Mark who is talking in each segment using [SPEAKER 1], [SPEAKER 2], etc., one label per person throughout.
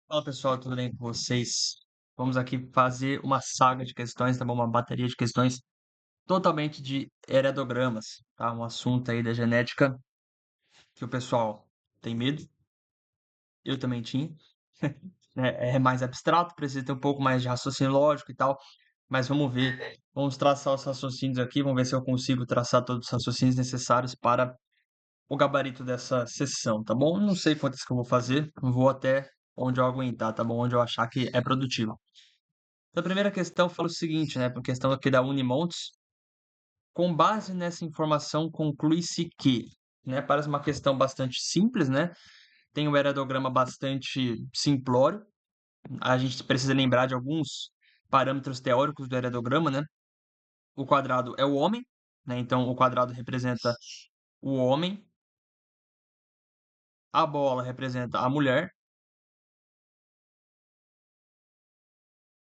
[SPEAKER 1] Fala pessoal, tudo bem com vocês? Vamos aqui fazer uma saga de questões, tá bom? Uma bateria de questões totalmente de heredogramas, tá? Um assunto aí da genética que o pessoal tem medo, eu também tinha, né? É mais abstrato, precisa ter um pouco mais de raciocínio lógico e tal, mas vamos ver, vamos traçar os raciocínios aqui, vamos ver se eu consigo traçar todos os raciocínios necessários para o gabarito dessa sessão, tá bom? Não sei quantas que eu vou fazer, vou até onde eu aguentar, tá bom? Onde eu achar que é produtivo. Então, a primeira questão fala o seguinte, né? Por questão aqui da Unimontes, com base nessa informação, conclui-se que, né? Parece uma questão bastante simples, né? Tem um heredograma bastante simplório. A gente precisa lembrar de alguns parâmetros teóricos do heredograma, né? O quadrado é o homem, né? Então, o quadrado representa o homem, a bola representa a mulher,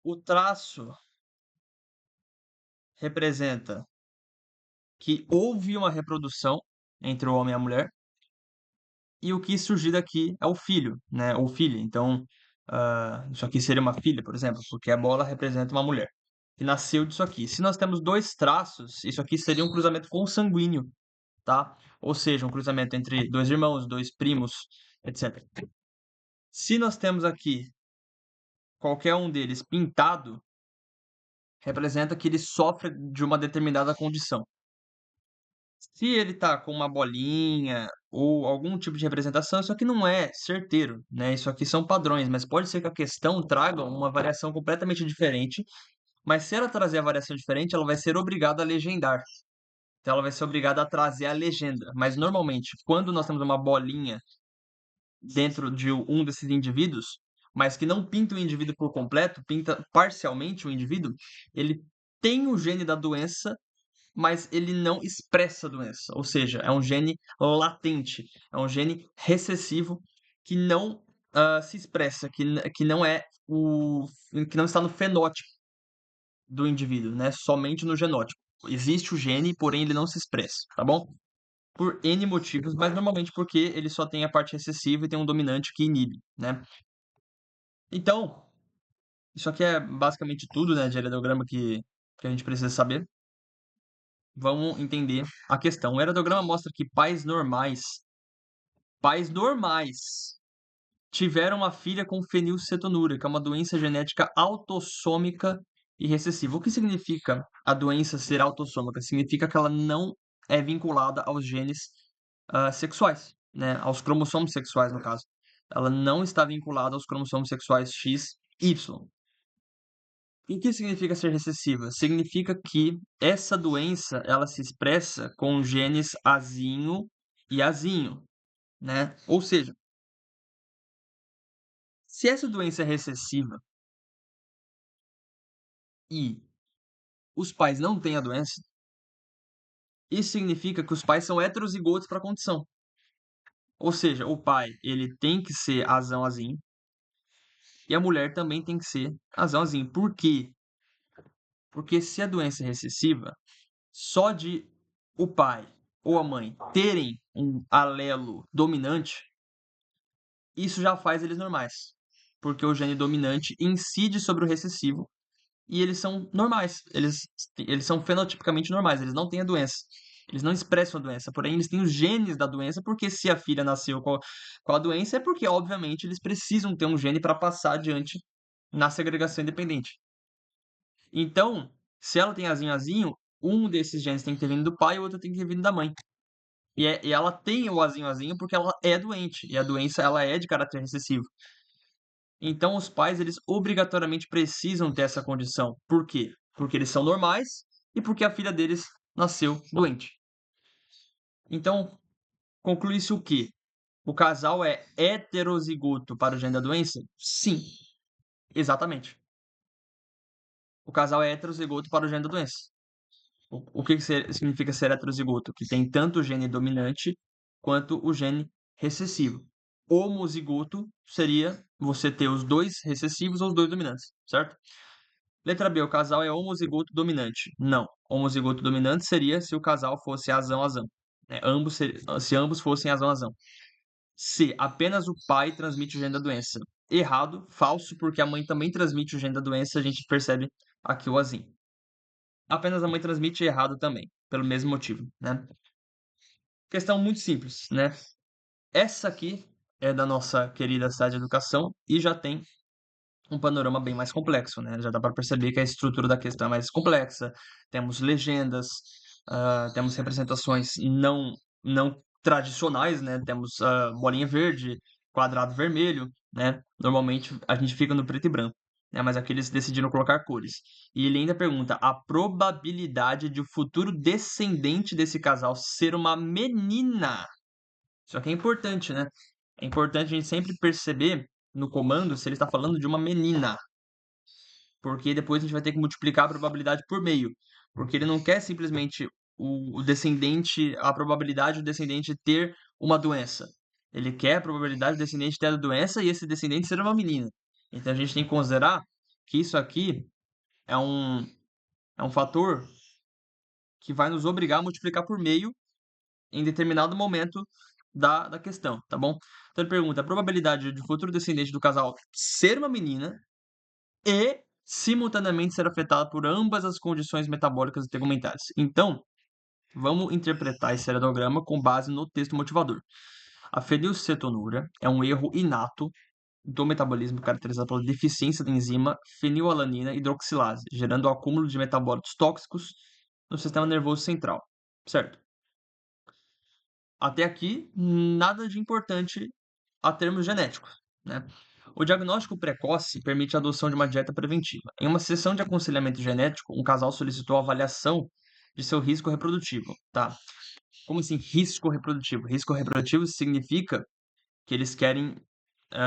[SPEAKER 1] o traço representa que houve uma reprodução entre o homem e a mulher, e o que surgir daqui é o filho, né? Ou filha. Então, isso aqui seria uma filha, por exemplo, porque a bola representa uma mulher que nasceu disso aqui. Se nós temos dois traços, isso aqui seria um cruzamento consanguíneo, tá? Ou seja, um cruzamento entre dois irmãos, dois primos, etc. Se nós temos aqui qualquer um deles pintado, representa que ele sofre de uma determinada condição. Se ele tá com uma bolinha ou algum tipo de representação, isso aqui não é certeiro, né? Isso aqui são padrões, mas pode ser que a questão traga uma variação completamente diferente. Mas se ela trazer a variação diferente, ela vai ser obrigada a legendar. Então ela vai ser obrigada a trazer a legenda. Mas normalmente, quando nós temos uma bolinha dentro de um desses indivíduos, mas que não pinta o indivíduo por completo, pinta parcialmente o indivíduo, ele tem o gene da doença, mas ele não expressa a doença. Ou seja, é um gene latente, é um gene recessivo que não se expressa, que não é que não está no fenótipo do indivíduo, né? Somente no genótipo. Existe o gene, porém ele não se expressa, tá bom? Por N motivos, mas normalmente porque ele só tem a parte recessiva e tem um dominante que inibe, né? Então, isso aqui é basicamente tudo, né, de heredograma que a gente precisa saber. Vamos entender a questão. O heredograma mostra que pais normais, tiveram uma filha com fenilcetonúria, que é uma doença genética autossômica e recessiva. O que significa a doença ser autossômica? Significa que ela não é vinculada aos genes sexuais, né? Aos cromossomos sexuais, no caso. Ela não está vinculada aos cromossomos sexuais X, Y. E o que significa ser recessiva? Significa que essa doença ela se expressa com genes azinho e azinho, né? Ou seja, se essa doença é recessiva e os pais não têm a doença, isso significa que os pais são heterozigotos para a condição. Ou seja, o pai ele tem que ser azão-azinho e a mulher também tem que ser azão-azinho. Por quê? Porque se a doença é recessiva, só de o pai ou a mãe terem um alelo dominante, isso já faz eles normais. Porque o gene dominante incide sobre o recessivo e eles são normais. Eles são fenotipicamente normais, eles não têm a doença. Eles não expressam a doença, porém eles têm os genes da doença, porque se a filha nasceu com a doença, é porque, obviamente, eles precisam ter um gene para passar adiante na segregação independente. Então, se ela tem azinho azinho, um desses genes tem que ter vindo do pai e o outro tem que ter vindo da mãe. E ela tem o azinho azinho porque ela é doente, e a doença ela é de caráter recessivo. Então, os pais, eles obrigatoriamente precisam ter essa condição. Por quê? Porque eles são normais e porque a filha deles nasceu doente. Então, conclui-se o quê? O casal é heterozigoto para o gene da doença? Sim, exatamente. O casal é heterozigoto para o gene da doença. O que significa ser heterozigoto? Que tem tanto o gene dominante quanto o gene recessivo. Homozigoto seria você ter os dois recessivos ou os dois dominantes, certo? Letra B, o casal é homozigoto dominante. Não. Homozigoto dominante seria se o casal fosse azão-azão. Né? Se ambos fossem azão-azão. C, apenas o pai transmite o gene da doença. errado, falso, porque a mãe também transmite o gene da doença, a gente percebe aqui o azinho. Apenas a mãe transmite errado também, pelo mesmo motivo, né? Questão muito simples, né? Essa aqui é da nossa querida cidade de educação e já tem um panorama bem mais complexo, né? Já dá para perceber que a estrutura da questão é mais complexa. Temos legendas, temos representações não tradicionais, né? Temos bolinha verde, quadrado vermelho, né? Normalmente a gente fica no preto e branco, né? Mas aqui eles decidiram colocar cores. E ele ainda pergunta a probabilidade de o futuro descendente desse casal ser uma menina. Isso aqui é importante, né? É importante a gente sempre perceber no comando se ele está falando de uma menina, porque depois a gente vai ter que multiplicar a probabilidade por meio, porque ele não quer simplesmente o descendente, a probabilidade do descendente ter uma doença. Ele quer a probabilidade do descendente ter a doença e esse descendente ser uma menina. Então a gente tem que considerar que isso aqui é um, é um fator que vai nos obrigar a multiplicar por meio em determinado momento da questão, tá bom? Então ele pergunta a probabilidade de futuro descendente do casal ser uma menina e simultaneamente ser afetada por ambas as condições metabólicas e tegumentares. Então, vamos interpretar esse aerograma com base no texto motivador. A fenilcetonúria é um erro inato do metabolismo caracterizado pela deficiência da enzima fenilalanina hidroxilase, gerando o acúmulo de metabólitos tóxicos no sistema nervoso central, certo? Até aqui, nada de importante a termos genéticos, né? O diagnóstico precoce permite a adoção de uma dieta preventiva. Em uma sessão de aconselhamento genético, um casal solicitou a avaliação de seu risco reprodutivo, tá? Como assim, risco reprodutivo? Risco reprodutivo significa que eles querem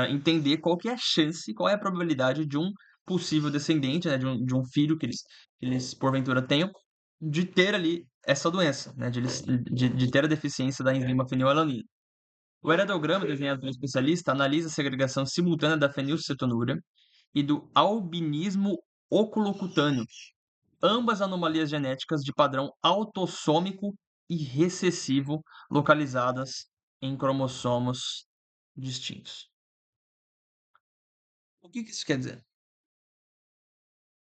[SPEAKER 1] entender qual que é a chance, qual é a probabilidade de um possível descendente, né, de um filho que eles porventura tenham, de ter ali essa doença, né, de ter a deficiência da enzima fenilalanina. O heredograma desenhado pelo especialista analisa a segregação simultânea da fenilcetonúria e do albinismo oculocutâneo, ambas anomalias genéticas de padrão autossômico e recessivo localizadas em cromossomos distintos. O que isso quer dizer?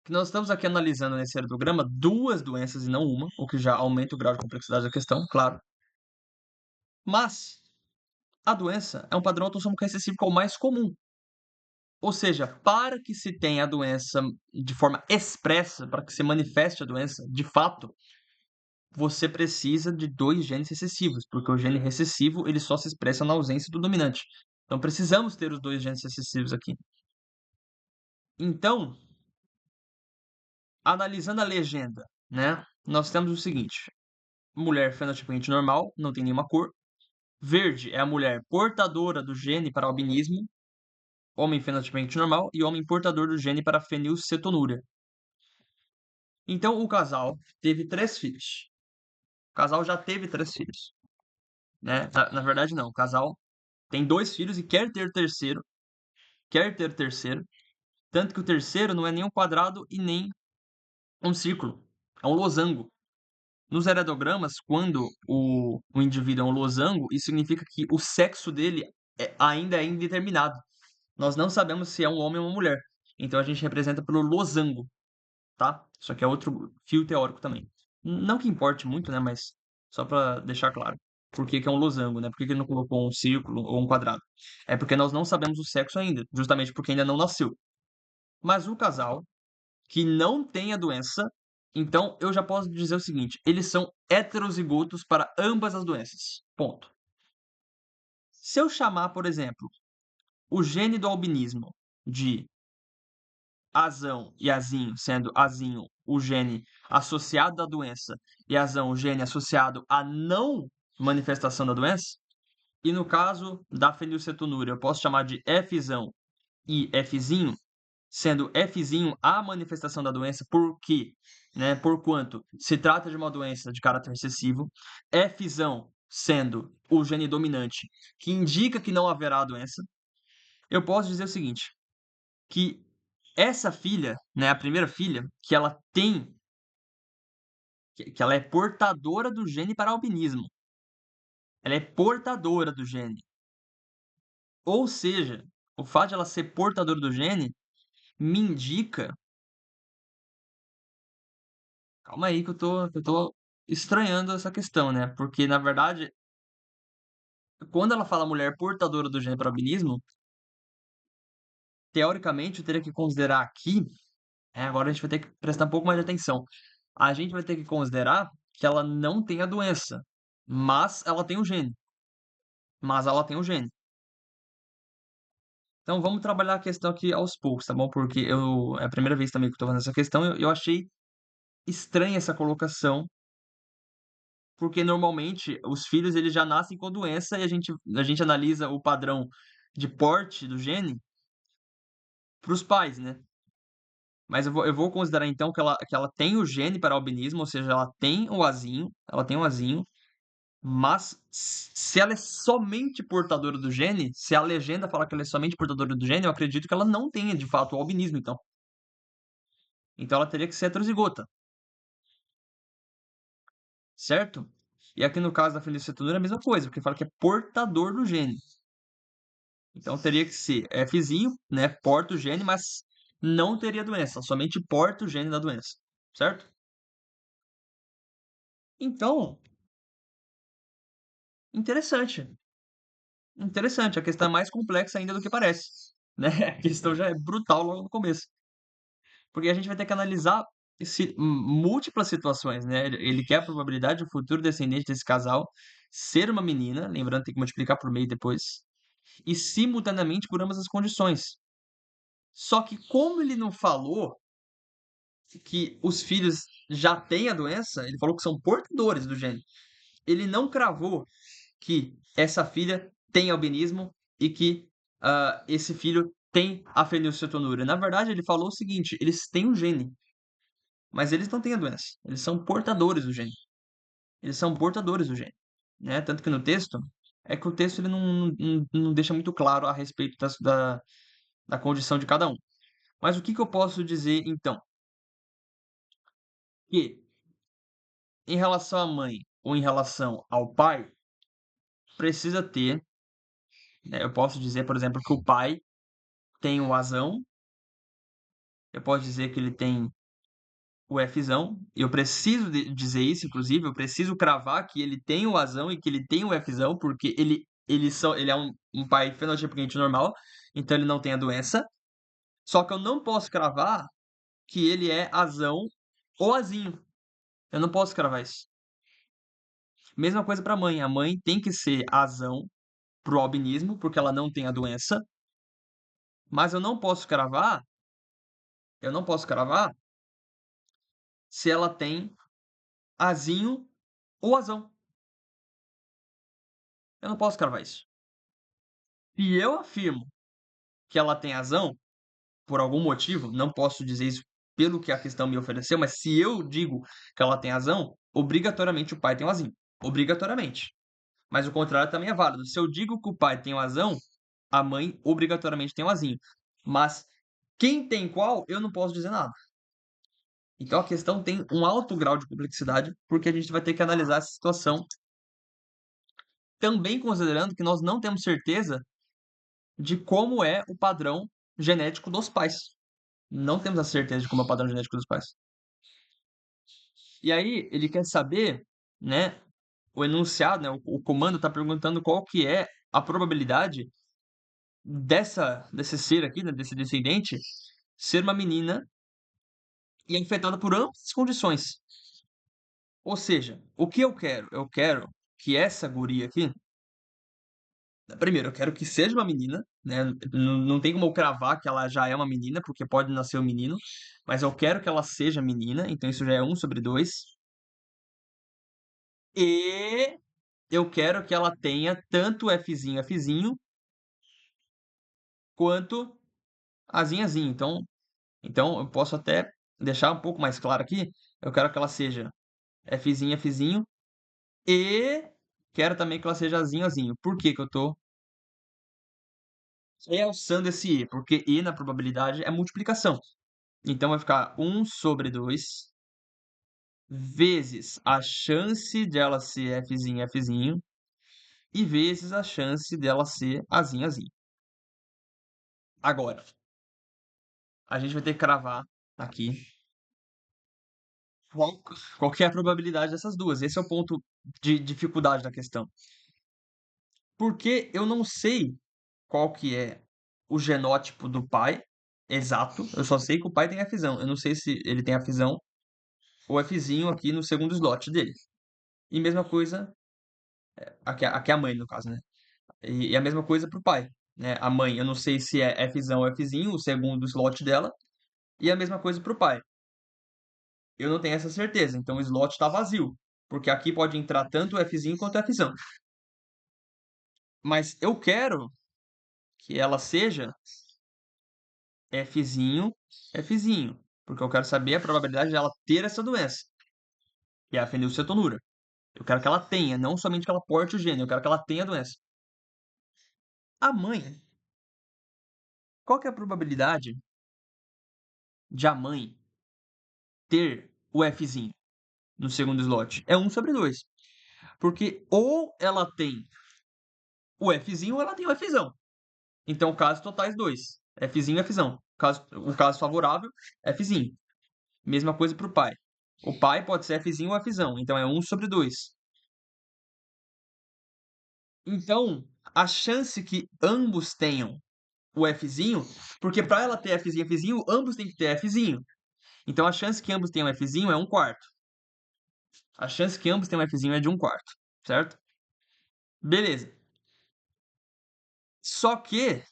[SPEAKER 1] Que nós estamos aqui analisando nesse heredograma duas doenças e não uma, o que já aumenta o grau de complexidade da questão, claro. Mas a doença é um padrão autossômico recessivo que é o mais comum. Ou seja, para que se tenha a doença de forma expressa, para que se manifeste a doença de fato, você precisa de dois genes recessivos, porque o gene recessivo ele só se expressa na ausência do dominante. Então precisamos ter os dois genes recessivos aqui. Então, analisando a legenda, né, nós temos o seguinte: mulher fenotipicamente normal, não tem nenhuma cor. Verde é a mulher portadora do gene para albinismo, homem fenotipicamente normal, e homem portador do gene para fenilcetonúria. Então, o casal teve 3 filhos. O casal já teve 3 filhos, né? Na verdade, não. O casal tem 2 filhos e quer ter terceiro. Quer ter terceiro. Tanto que o terceiro não é nem um quadrado e nem um círculo. É um losango. Nos heredogramas, quando o indivíduo é um losango, isso significa que o sexo dele ainda é indeterminado. Nós não sabemos se é um homem ou uma mulher. Então a gente representa pelo losango, tá? Isso aqui é outro fio teórico também. Não que importe muito, né? Mas só para deixar claro. Por que que é um losango, né? Por que que ele não colocou um círculo ou um quadrado? É porque nós não sabemos o sexo ainda, justamente porque ainda não nasceu. Mas o casal que não tem a doença, então eu já posso dizer o seguinte: eles são heterozigotos para ambas as doenças. Ponto. Se eu chamar, por exemplo, o gene do albinismo de azão e azinho, sendo azinho o gene associado à doença e azão o gene associado à não manifestação da doença, e no caso da fenilcetonúria eu posso chamar de Fzão e Fzinho, sendo Fzinho a manifestação da doença, porque, né, porquanto se trata de uma doença de caráter recessivo, Fzão sendo o gene dominante que indica que não haverá a doença, eu posso dizer o seguinte, que essa filha, né, a primeira filha, que ela tem, que ela é portadora do gene para albinismo. Ela é portadora do gene. Ou seja, o fato de ela ser portadora do gene me indica. Calma aí que eu tô estranhando essa questão, né? Porque, na verdade, quando ela fala mulher portadora do gene para albinismo, teoricamente eu teria que considerar aqui, agora a gente vai ter que prestar um pouco mais de atenção. A gente vai ter que considerar que ela não tem a doença, mas ela tem o gene. Mas ela tem o gene. Então vamos trabalhar a questão aqui aos poucos, tá bom? Porque é a primeira vez também que eu tô fazendo essa questão, eu achei estranha essa colocação, porque normalmente os filhos eles já nascem com doença e a gente analisa o padrão de porte do gene para os pais, né? Mas eu vou considerar então que ela tem o gene para albinismo, ou seja, ela tem o azinho, mas se ela é somente portadora do gene, se a legenda falar que ela é somente portadora do gene, eu acredito que ela não tenha de fato o albinismo, então. Então ela teria que ser heterozigota, certo? E aqui no caso da fenilcetonúria é a mesma coisa, porque fala que é portador do gene. Então teria que ser Fzinho, né? Porta o gene, mas não teria doença, somente porta o gene da doença, certo? Então, interessante. Interessante, a questão é mais complexa ainda do que parece, né? A questão já é brutal logo no começo. Porque a gente vai ter que analisar múltiplas situações, né? Ele quer a probabilidade do futuro descendente desse casal ser uma menina, lembrando que tem que multiplicar por meio depois, e simultaneamente por ambas as condições. Só que como ele não falou que os filhos já têm a doença, ele falou que são portadores do gene. Ele não cravou que essa filha tem albinismo e que esse filho tem a fenilcetonúria. Na verdade, ele falou o seguinte: eles têm um gene, mas eles não têm a doença. Eles são portadores do gene. Eles são portadores do gene, né? Tanto que no texto é que o texto ele não deixa muito claro a respeito da condição de cada um. Mas o que que eu posso dizer então? Que em relação à mãe ou em relação ao pai, precisa ter, né, eu posso dizer, por exemplo, que o pai tem o azão, eu posso dizer que ele tem o Fzão, e eu preciso dizer isso, inclusive, eu preciso cravar que ele tem o azão e que ele tem o Fzão, porque ele é um pai fenotipicamente normal, então ele não tem a doença. Só que eu não posso cravar que ele é azão ou azinho. Eu não posso cravar isso. Mesma coisa para a mãe. A mãe tem que ser azão pro albinismo, porque ela não tem a doença, mas eu não posso cravar se ela tem azinho ou azão. Eu não posso cravar isso. E eu afirmo que ela tem azão, por algum motivo, não posso dizer isso pelo que a questão me ofereceu, mas se eu digo que ela tem razão, obrigatoriamente o pai tem o azinho. Obrigatoriamente. Mas o contrário também é válido. Se eu digo que o pai tem o azão, a mãe obrigatoriamente tem o azinho. Mas quem tem qual, eu não posso dizer nada. Então a questão tem um alto grau de complexidade, porque a gente vai ter que analisar essa situação, também considerando que nós não temos certeza de como é o padrão genético dos pais. Não temos a certeza de como é o padrão genético dos pais. E aí ele quer saber, né, o enunciado, né, o comando está perguntando qual que é a probabilidade desse ser aqui, né, desse descendente, ser uma menina e é infectada por ambas as condições. Ou seja, o que eu quero? Eu quero que essa guria aqui, primeiro, eu quero que seja uma menina, né? Não tem como eu cravar que ela já é uma menina, porque pode nascer um menino, mas eu quero que ela seja menina, então isso já é 1/2. E eu quero que ela tenha tanto Fzinho, Fzinho, quanto Azinho, Azinho. Então eu posso até deixar um pouco mais claro aqui. Eu quero que ela seja Fzinho, Fzinho. E quero também que ela seja Azinho, Azinho. Por que que eu tô realçando esse E? Porque E na probabilidade é multiplicação. Então vai ficar 1/2 vezes a chance dela ser Fzinho, Fzinho. E vezes a chance dela ser Azinho, Azinho. Agora, a gente vai ter que cravar aqui qual, qual que é a probabilidade dessas duas. Esse é o ponto de dificuldade da questão. Porque eu não sei qual que é o genótipo do pai exato. Eu só sei que o pai tem a fisão. Eu não sei se ele tem a fisão ou Fzinho aqui no segundo slot dele. E mesma coisa, aqui é a mãe, no caso, né? E a mesma coisa pro pai, né? A mãe, eu não sei se é Fzão ou Fzinho, o segundo slot dela. E a mesma coisa pro pai. Eu não tenho essa certeza, então o slot está vazio. Porque aqui pode entrar tanto o Fzinho quanto o Fzão. Mas eu quero que ela seja Fzinho, Fzinho. Porque eu quero saber a probabilidade dela ter essa doença, que é a fenilcetonúria. Eu quero que ela tenha, não somente que ela porte o gene, eu quero que ela tenha a doença. A mãe, qual que é a probabilidade de a mãe ter o Fzinho no segundo slot? É 1/2. Porque ou ela tem o Fzinho ou ela tem o Fzão. Então, casos totais 2. Fzinho e Fzão. O caso favorável, Fzinho. Mesma coisa para o pai. O pai pode ser Fzinho ou Fzão. Então, é 1/2. Então, a chance que ambos tenham o Fzinho, porque para ela ter Fzinho e Fzinho, ambos têm que ter Fzinho. Então, a chance que ambos tenham Fzinho é 1/4. A chance que ambos tenham Fzinho é de 1/4, certo? Beleza. Só que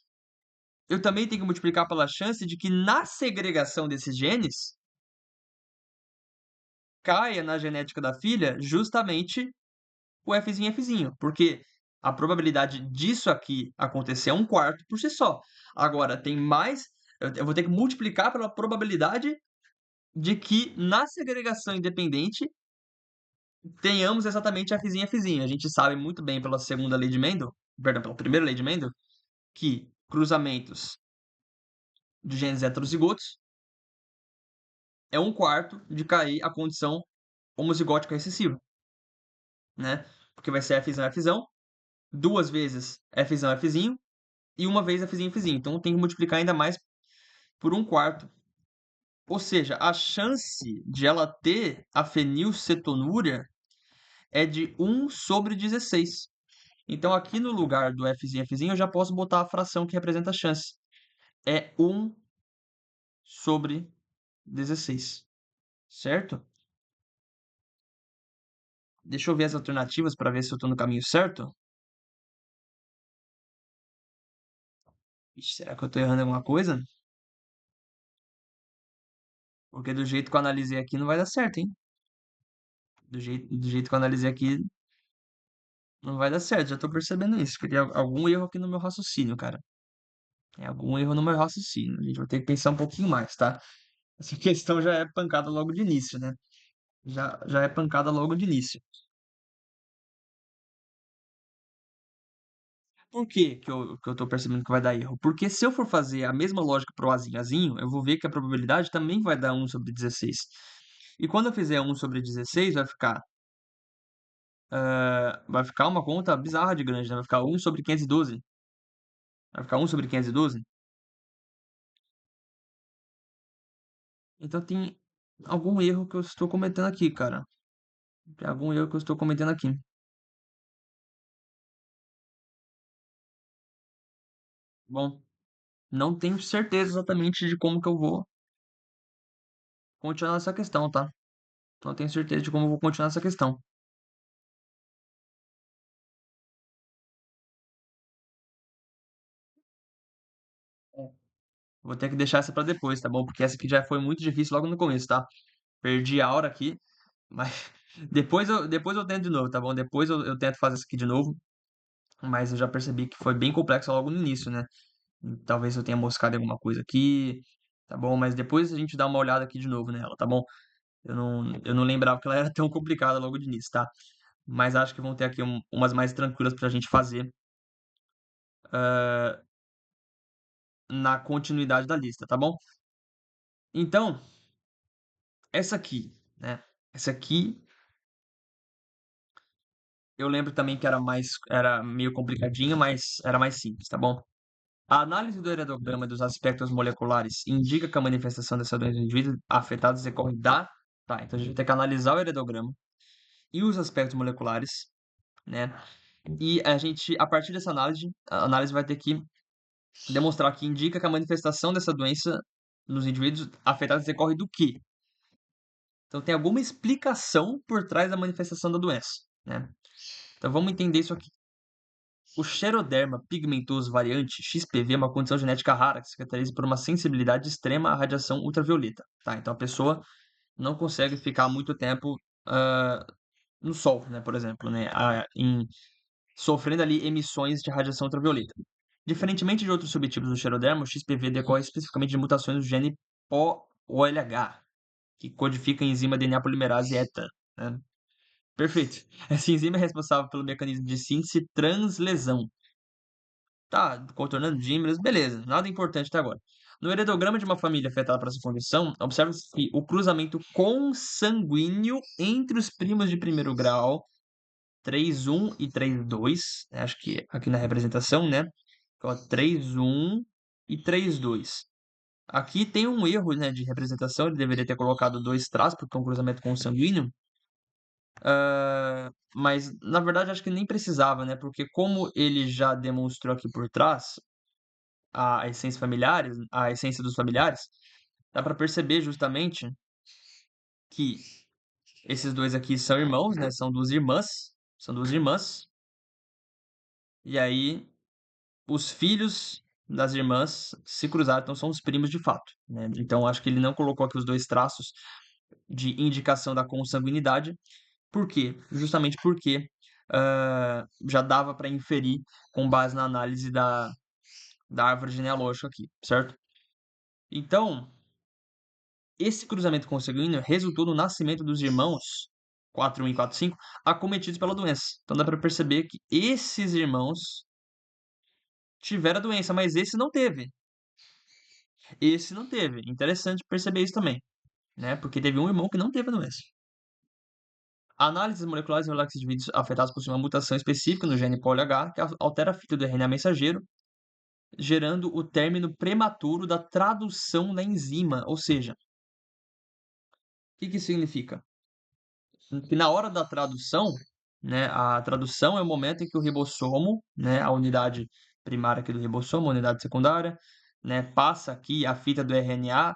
[SPEAKER 1] eu também tenho que multiplicar pela chance de que na segregação desses genes caia na genética da filha justamente o Fzinho e Fzinho, porque a probabilidade disso aqui acontecer é 1/4 por si só. Agora, tem mais, eu vou ter que multiplicar pela probabilidade de que na segregação independente tenhamos exatamente Fzinho e Fzinho. A gente sabe muito bem pela segunda lei de Mendel, perdão, pela primeira lei de Mendel, que cruzamentos de genes heterozigotos é 1/4 de cair a condição homozigótica recessiva, né? Porque vai ser Fzão, Fzão, duas vezes Fzão, Fzinho, e uma vez Fzinho, Fzinho. Então tem que multiplicar ainda mais por 1/4. Ou seja, a chance de ela ter a fenilcetonúria é de 1/16. Então aqui no lugar do Fzinho, Fzinho, eu já posso botar a fração que representa a chance. É 1/16. Certo? Deixa eu ver as alternativas para ver se eu estou no caminho certo. Ixi, será que eu estou errando alguma coisa? Porque do jeito que eu analisei aqui não vai dar certo, hein? Do jeito que eu analisei aqui não vai dar certo. Já tô percebendo isso. Que tem algum erro aqui no meu raciocínio, cara. Tem algum erro no meu raciocínio. A gente vai ter que pensar um pouquinho mais, tá? Essa questão já é pancada logo de início, né? Já é pancada logo de início. Por que eu tô percebendo que vai dar erro? Porque se eu for fazer a mesma lógica pro azinho, azinho, eu vou ver que a probabilidade também vai dar 1/16. E quando eu fizer 1/16, vai ficar uma conta bizarra de grande, né? Vai ficar 1/512. Vai ficar 1/512. Então tem algum erro que eu estou cometendo aqui, cara. Tem algum erro que eu estou cometendo aqui. Bom, não tenho certeza exatamente de como que eu vou continuar nessa questão, tá? Não tenho certeza de como eu vou continuar essa questão. É. Vou ter que deixar essa pra depois, tá bom? Porque essa aqui já foi muito difícil logo no começo, tá? Perdi a hora aqui, mas depois eu tento de novo, tá bom? Depois eu tento fazer isso aqui de novo, mas eu já percebi que foi bem complexo logo no início, né? Talvez eu tenha moscado em alguma coisa aqui, tá bom? Mas depois a gente dá uma olhada aqui de novo nela, tá bom? Eu não lembrava que ela era tão complicada logo de início, tá? Mas acho que vão ter aqui umas mais tranquilas pra gente fazer na continuidade da lista, tá bom? Então, essa aqui, né? Essa aqui eu lembro também que era meio complicadinha, mas era mais simples, tá bom? A análise do heredograma dos aspectos moleculares indica que a manifestação dessa doença no indivíduo afetados decorre da. Tá, então a gente vai ter que analisar o heredograma e os aspectos moleculares, né? E a gente, a partir dessa análise, a análise vai ter que demonstrar que indica que a manifestação dessa doença nos indivíduos afetados decorre do quê? Então tem alguma explicação por trás da manifestação da doença, né? Então vamos entender isso aqui. O Xeroderma pigmentoso variante XPV é uma condição genética rara que se caracteriza por uma sensibilidade extrema à radiação ultravioleta, tá? Então a pessoa não consegue ficar muito tempo no sol, né, por exemplo, né, sofrendo ali emissões de radiação ultravioleta. Diferentemente de outros subtipos do Xeroderma, o XPV decorre especificamente de mutações do gene POLH, que codifica a enzima DNA polimerase ETA, né? Perfeito. Essa enzima é responsável pelo mecanismo de síntese translesão. Tá, contornando dímeros, beleza, nada importante até agora. No heredograma de uma família afetada por essa condição, observa-se que o cruzamento consanguíneo entre os primos de primeiro grau, 3,1 e 3,2, acho que aqui na representação, né? Ó, 3,1 e 3,2. Aqui tem um erro, né, de representação, ele deveria ter colocado dois traços, porque é um cruzamento consanguíneo. Mas, na verdade, acho que nem precisava, né? Porque como ele já demonstrou aqui por trás, a essência dos familiares, dá para perceber justamente que esses dois aqui são irmãos, né? São duas irmãs. E aí os filhos das irmãs se cruzaram, então são os primos de fato, né? Então acho que ele não colocou aqui os dois traços de indicação da consanguinidade. Por quê? Justamente porque já dava para inferir com base na análise da árvore genealógica aqui, certo? Então, esse cruzamento consanguíneo resultou no nascimento dos irmãos 4,1 e 4,5 acometidos pela doença. Então dá para perceber que esses irmãos tiveram a doença, mas esse não teve. Esse não teve. Interessante perceber isso também, né? Porque teve um irmão que não teve a doença. Análises moleculares revelam que esses indivíduos afetados possuem uma mutação específica no gene POLH que altera a fita do RNA mensageiro, gerando o término prematuro da tradução da enzima. Ou seja, o que que significa? Que na hora da tradução, né, a tradução é o momento em que o ribossomo, né, a unidade primária aqui do ribossomo, a unidade secundária, né, passa aqui a fita do RNA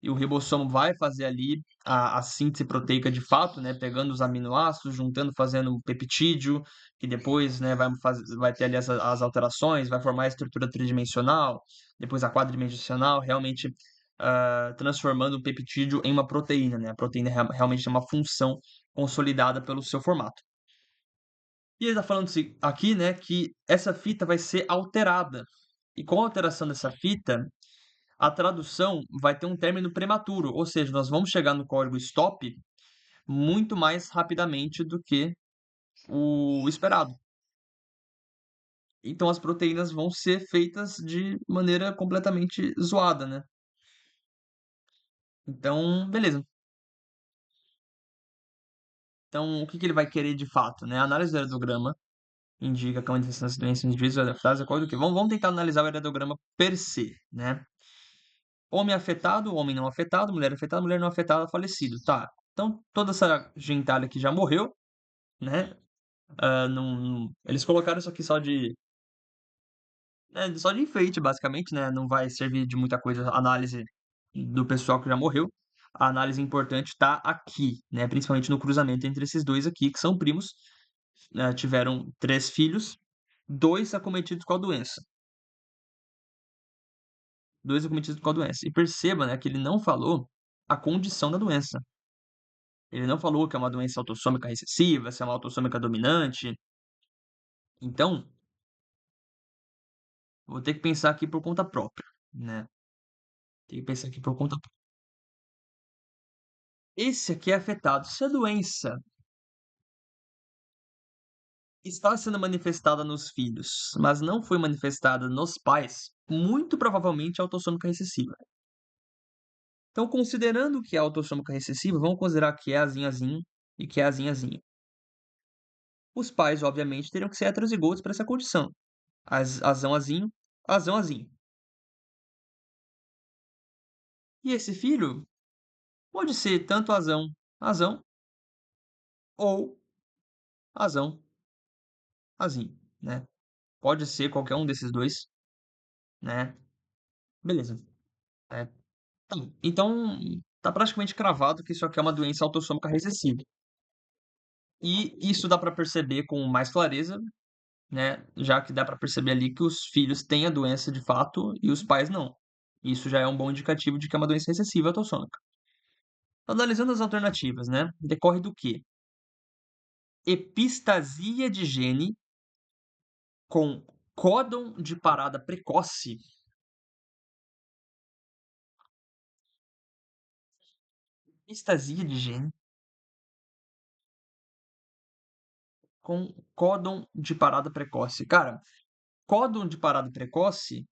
[SPEAKER 1] e o ribossomo vai fazer ali a síntese proteica de fato, né, pegando os aminoácidos, juntando, fazendo um peptídeo, que depois, né, vai ter ali as alterações, vai formar a estrutura tridimensional, depois a quadridimensional, realmente transformando o peptídeo em uma proteína, né? A proteína realmente tem uma função consolidada pelo seu formato. E ele está falando aqui, né, que essa fita vai ser alterada. E com a alteração dessa fita, a tradução vai ter um término prematuro, ou seja, nós vamos chegar no código stop muito mais rapidamente do que o esperado. Então as proteínas vão ser feitas de maneira completamente zoada, né? Então, beleza. Então, o que que ele vai querer de fato, né? A análise do heredograma indica que a manifestação dessa doença em indivíduos adaptados de acordo com o que? Vamos tentar analisar o heredograma per se, né? Homem afetado, homem não afetado, mulher não afetada, falecido. Tá. Então, toda essa gentalha aqui já morreu, né? Eles colocaram isso aqui só de enfeite, basicamente, né? Não vai servir de muita coisa a análise do pessoal que já morreu. A análise importante está aqui, né? Principalmente no cruzamento entre esses dois aqui, que são primos, né? Tiveram 3 filhos, 2 acometidos com a doença. 2 acometidos com a doença. E perceba, né, que ele não falou a condição da doença. Ele não falou que é uma doença autossômica recessiva, se é uma autossômica dominante. Então, vou ter que pensar aqui por conta própria, né? Tem que pensar aqui por conta própria. Esse aqui é afetado. Se a doença está sendo manifestada nos filhos, mas não foi manifestada nos pais, muito provavelmente é autossômica recessiva. Então, considerando que é autossômica recessiva, vamos considerar que é azinho e que é azinho. Os pais, obviamente, teriam que ser heterozigotos para essa condição. Azão, azinho, azão, azinho. E esse filho pode ser tanto azão, azão ou azão, azinho, né? Pode ser qualquer um desses dois, né? Beleza. É, tá. Então, tá praticamente cravado que isso aqui é uma doença autossômica recessiva. E isso dá para perceber com mais clareza, né? Já que dá para perceber ali que os filhos têm a doença de fato e os pais não. Isso já é um bom indicativo de que é uma doença recessiva autossômica. Analisando as alternativas, né? Decorre do quê? Epistasia de gene com códon de parada precoce. Epistasia de gene com códon de parada precoce. Cara, códon de parada precoce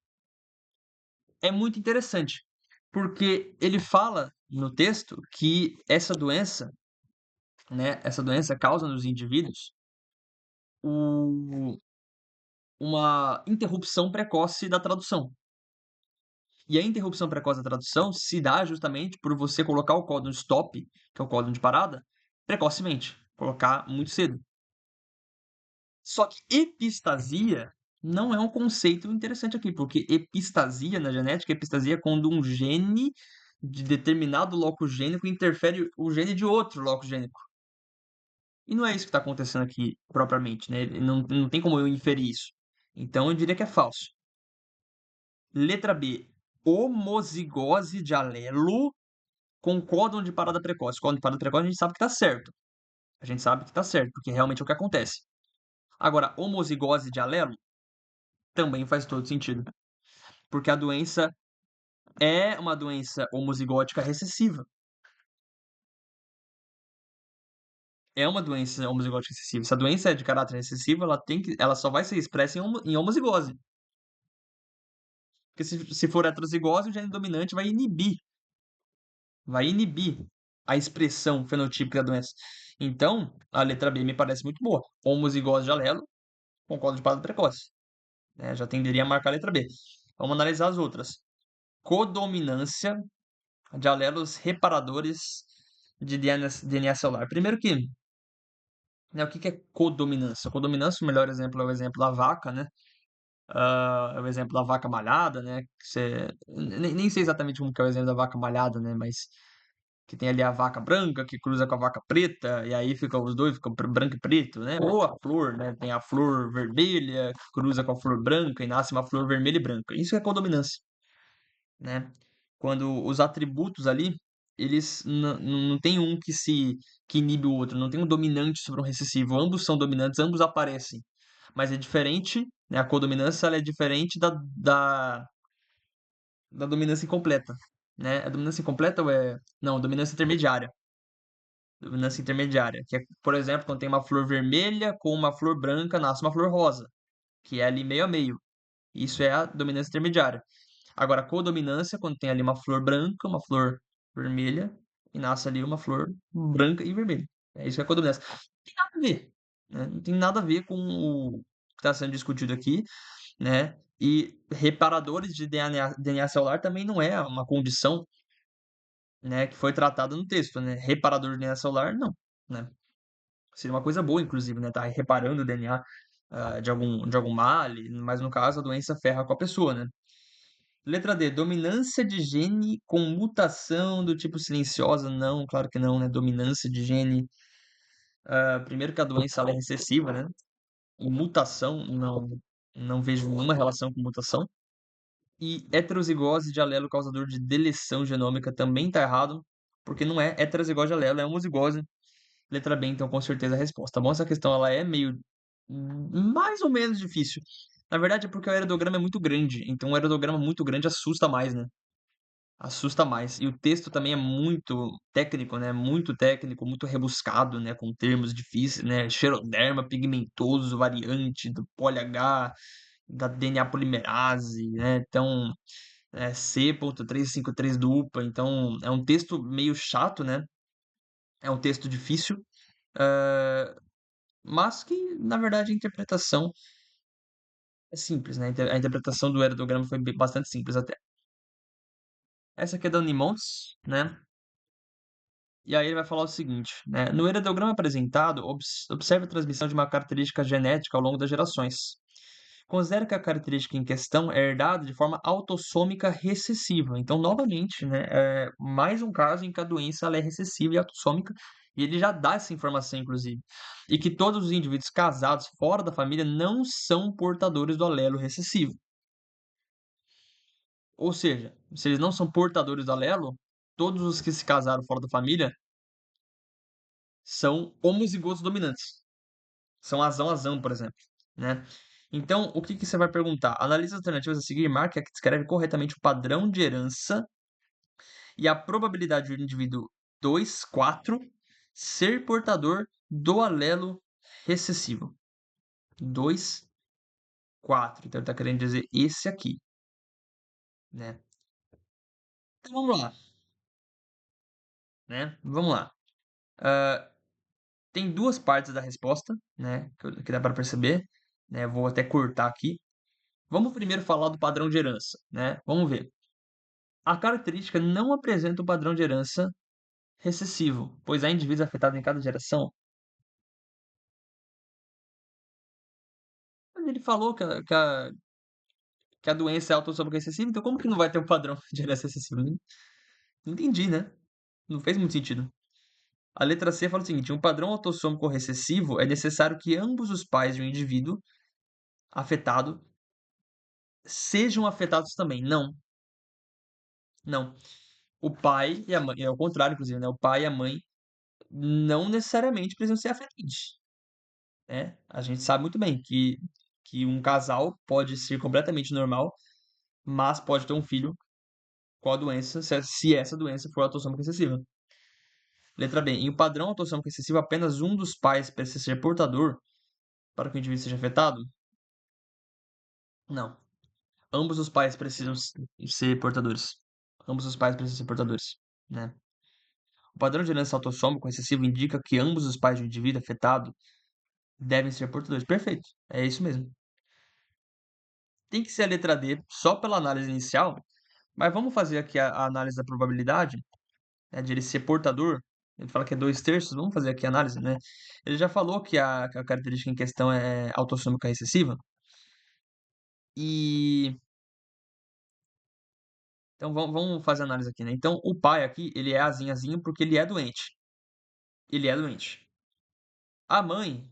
[SPEAKER 1] é muito interessante, porque ele fala no texto que essa doença, né, essa doença causa nos indivíduos o- uma interrupção precoce da tradução. E a interrupção precoce da tradução se dá justamente por você colocar o códon stop, que é o códon de parada, precocemente, colocar muito cedo. Só que epistasia não é um conceito interessante aqui, porque epistasia na genética, epistasia é quando um gene de determinado loco gênico interfere o gene de outro loco gênico. E não é isso que está acontecendo aqui propriamente, né? Não tem como eu inferir isso. Então eu diria que é falso. Letra B. Homozigose de alelo com códon de parada precoce. Códon de parada precoce a gente sabe que está certo. A gente sabe que está certo, porque realmente é o que acontece. Agora, homozigose de alelo também faz todo sentido. Porque a doença é uma doença homozigótica recessiva. É uma doença homozigótica recessiva. Se a doença é de caráter recessivo, ela só vai ser expressa em homozigose. Porque se for heterozigose, o gene dominante vai inibir a expressão fenotípica da doença. Então, a letra B me parece muito boa. Homozigose de alelo com código de parada precoce. Né? Já tenderia a marcar a letra B. Vamos analisar as outras. Codominância de alelos reparadores de DNA celular. Primeiro que, né, o que que é codominância? Codominância, o melhor exemplo é o exemplo da vaca, né? É o exemplo da vaca malhada, né? Nem sei exatamente como que é o exemplo da vaca malhada, né? Mas que tem ali a vaca branca que cruza com a vaca preta, e aí fica os dois, ficam branco e preto, né? Ou a flor, né? Tem a flor vermelha que cruza com a flor branca e nasce uma flor vermelha e branca. Isso é codominância, né? Quando os atributos ali, eles não tem um que inibe o outro, não tem um dominante sobre um recessivo, ambos são dominantes, ambos aparecem, mas é diferente, né? A codominância ela é diferente da dominância incompleta, né? A dominância incompleta ou é, não, a dominância intermediária. Dominância intermediária, que é, por exemplo, quando tem uma flor vermelha com uma flor branca, nasce uma flor rosa, que é ali meio a meio. Isso é a dominância intermediária. Agora, a codominância, quando tem ali uma flor branca, uma flor vermelha, e nasce ali uma flor branca e vermelha. É isso que é a codominância. Não tem nada a ver, né? Não tem nada a ver com o que está sendo discutido aqui, né? E reparadores de DNA celular também não é uma condição, né, que foi tratada no texto, né? Reparador de DNA celular, não, né? Seria uma coisa boa, inclusive, né? Tá reparando o DNA de algum male, mas no caso a doença ferra com a pessoa, né? Letra D, dominância de gene com mutação do tipo silenciosa? Não, claro que não, né? Dominância de gene. Primeiro que a doença ela é recessiva, né? E mutação, não vejo nenhuma relação com mutação. E heterozigose de alelo causador de deleção genômica também tá errado, porque não é heterozigose de alelo, é homozigose. Letra B, então, com certeza a resposta. Tá bom? Essa questão ela é meio mais ou menos difícil. Na verdade, é porque o aerodograma é muito grande. Então, um aerodograma muito grande assusta mais, né? Assusta mais. E o texto também é muito técnico, né? Muito técnico, muito rebuscado, né? Com termos difíceis, né? Xeroderma pigmentoso, variante do poli-H, da DNA polimerase, né? Então, C.353 dupla. Então, é um texto meio chato, né? É um texto difícil. Mas que, na verdade, a interpretação É simples, né? A interpretação do heredograma foi bastante simples até. Essa aqui é da Unimontes, né? E aí ele vai falar o seguinte, né? No heredograma apresentado, observe a transmissão de uma característica genética ao longo das gerações. Considere que a característica em questão é herdada de forma autossômica recessiva. Então, novamente, né, é mais um caso em que a doença ela é recessiva e autossômica, e ele já dá essa informação, inclusive. E que todos os indivíduos casados fora da família não são portadores do alelo recessivo. Ou seja, se eles não são portadores do alelo, todos os que se casaram fora da família são homozigotos dominantes. São azão, por exemplo, né? Então, o que que você vai perguntar? Analise as alternativas a seguir e marque a que descreve corretamente o padrão de herança e a probabilidade do indivíduo 2, 4 ser portador do alelo recessivo. 2, 4. Então, ele está querendo dizer esse aqui, né? Então, vamos lá, né? Vamos lá. Ah, tem duas partes da resposta, né? Que dá para perceber, né? Vou até cortar aqui. Vamos primeiro falar do padrão de herança, né? Vamos ver. A característica não apresenta um padrão de herança recessivo, pois há indivíduos afetados em cada geração. Mas ele falou que a doença é autossômica recessiva, então como que não vai ter um padrão de herança recessivo? Não entendi, né? Não fez muito sentido. A letra C fala o seguinte: um padrão autossômico recessivo é necessário que ambos os pais de um indivíduo afetado sejam afetados também. Não, não. O pai e a mãe, é o contrário, inclusive, né? O pai e a mãe não necessariamente precisam ser afetados. Né? A gente sabe muito bem que um casal pode ser completamente normal, mas pode ter um filho com a doença, se essa doença for autossômica recessiva. Letra B. Em um padrão autossômico recessivo, apenas um dos pais precisa ser portador para que o indivíduo seja afetado? Não. Ambos os pais precisam ser portadores. Ambos os pais precisam ser portadores, né? O padrão de herança autossômico recessivo indica que ambos os pais de um indivíduo afetado devem ser portadores. Perfeito. É isso mesmo. Tem que ser a letra D só pela análise inicial, mas vamos fazer aqui a análise da probabilidade, né, de ele ser portador. Ele fala que é 2/3, vamos fazer aqui a análise, né? Ele já falou que a característica em questão é autossômica recessiva. E então vamos fazer a análise aqui, né? Então o pai aqui, ele é azinho porque ele é doente. Ele é doente. A mãe,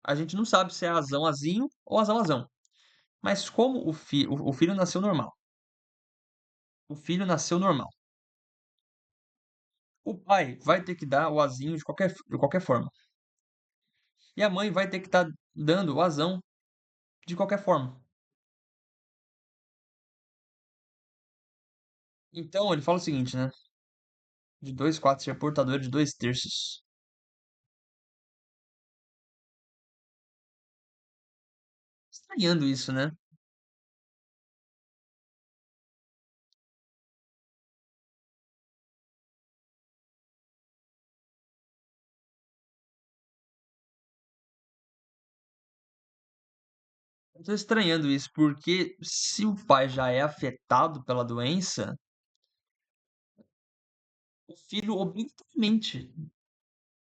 [SPEAKER 1] a gente não sabe se é azinho ou azão. Mas como o filho nasceu normal. O filho nasceu normal. O pai vai ter que dar o azinho de qualquer forma. E a mãe vai ter que estar dando o azão de qualquer forma. Então ele fala o seguinte, né? De 2, 4 ser portador de 2/3. Estranhando isso, né? Eu tô estranhando isso, porque se o pai já é afetado pela doença, o filho obrigatoriamente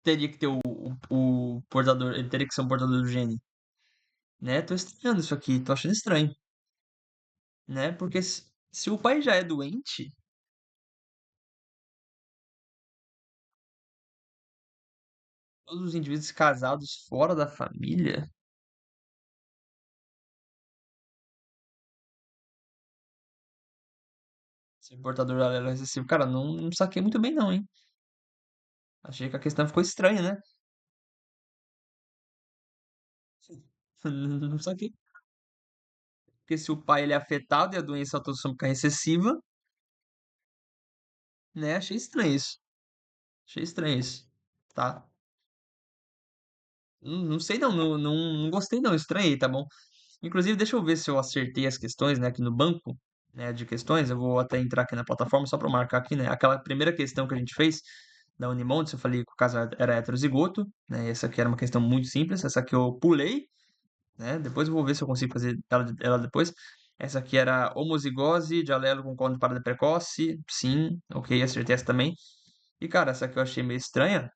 [SPEAKER 1] teria que ter o portador, ele teria que ser um portador do gene, né? Tô estranhando isso aqui, tô achando estranho, né? Porque se o pai já é doente, todos os indivíduos casados fora da família ser portador do alelo recessivo, cara, não saquei muito bem não, hein? Achei que a questão ficou estranha, né? Não saquei. Porque se o pai ele é afetado e a doença autossômica recessiva, né? Achei estranho isso. Achei estranho isso, tá? Não sei não gostei não, estranhei, tá bom? Inclusive, deixa eu ver se eu acertei as questões, né, aqui no banco, né, de questões. Eu vou até entrar aqui na plataforma só para marcar aqui, né? Aquela primeira questão que a gente fez da Unimontes, eu falei que o caso era heterozigoto, né? Essa aqui era uma questão muito simples, essa aqui eu pulei, né? Depois eu vou ver se eu consigo fazer ela depois. Essa aqui era homozigose de alelo com código de parada precoce. Sim, ok, acertei essa também. E, cara, essa aqui eu achei meio estranha,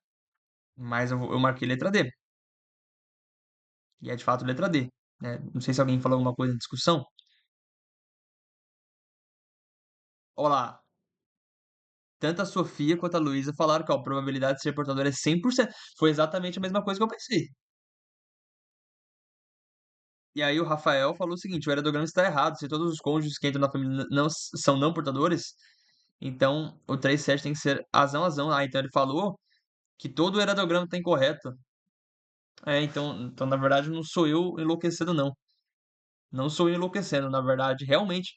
[SPEAKER 1] mas eu marquei letra D. E é de fato letra D, né? Não sei se alguém falou alguma coisa em discussão. Olá, tanto a Sofia quanto a Luísa falaram que ó, a probabilidade de ser portador é 100%. Foi exatamente a mesma coisa que eu pensei. E aí o Rafael falou o seguinte: o heredograma está errado. Se todos os cônjuges que entram na família não são não portadores, então o 37 tem que ser azão azão. Ah, então ele falou que todo o heredograma está incorreto. É, então na verdade não sou eu enlouquecendo, não. Não sou eu enlouquecendo. Na verdade, realmente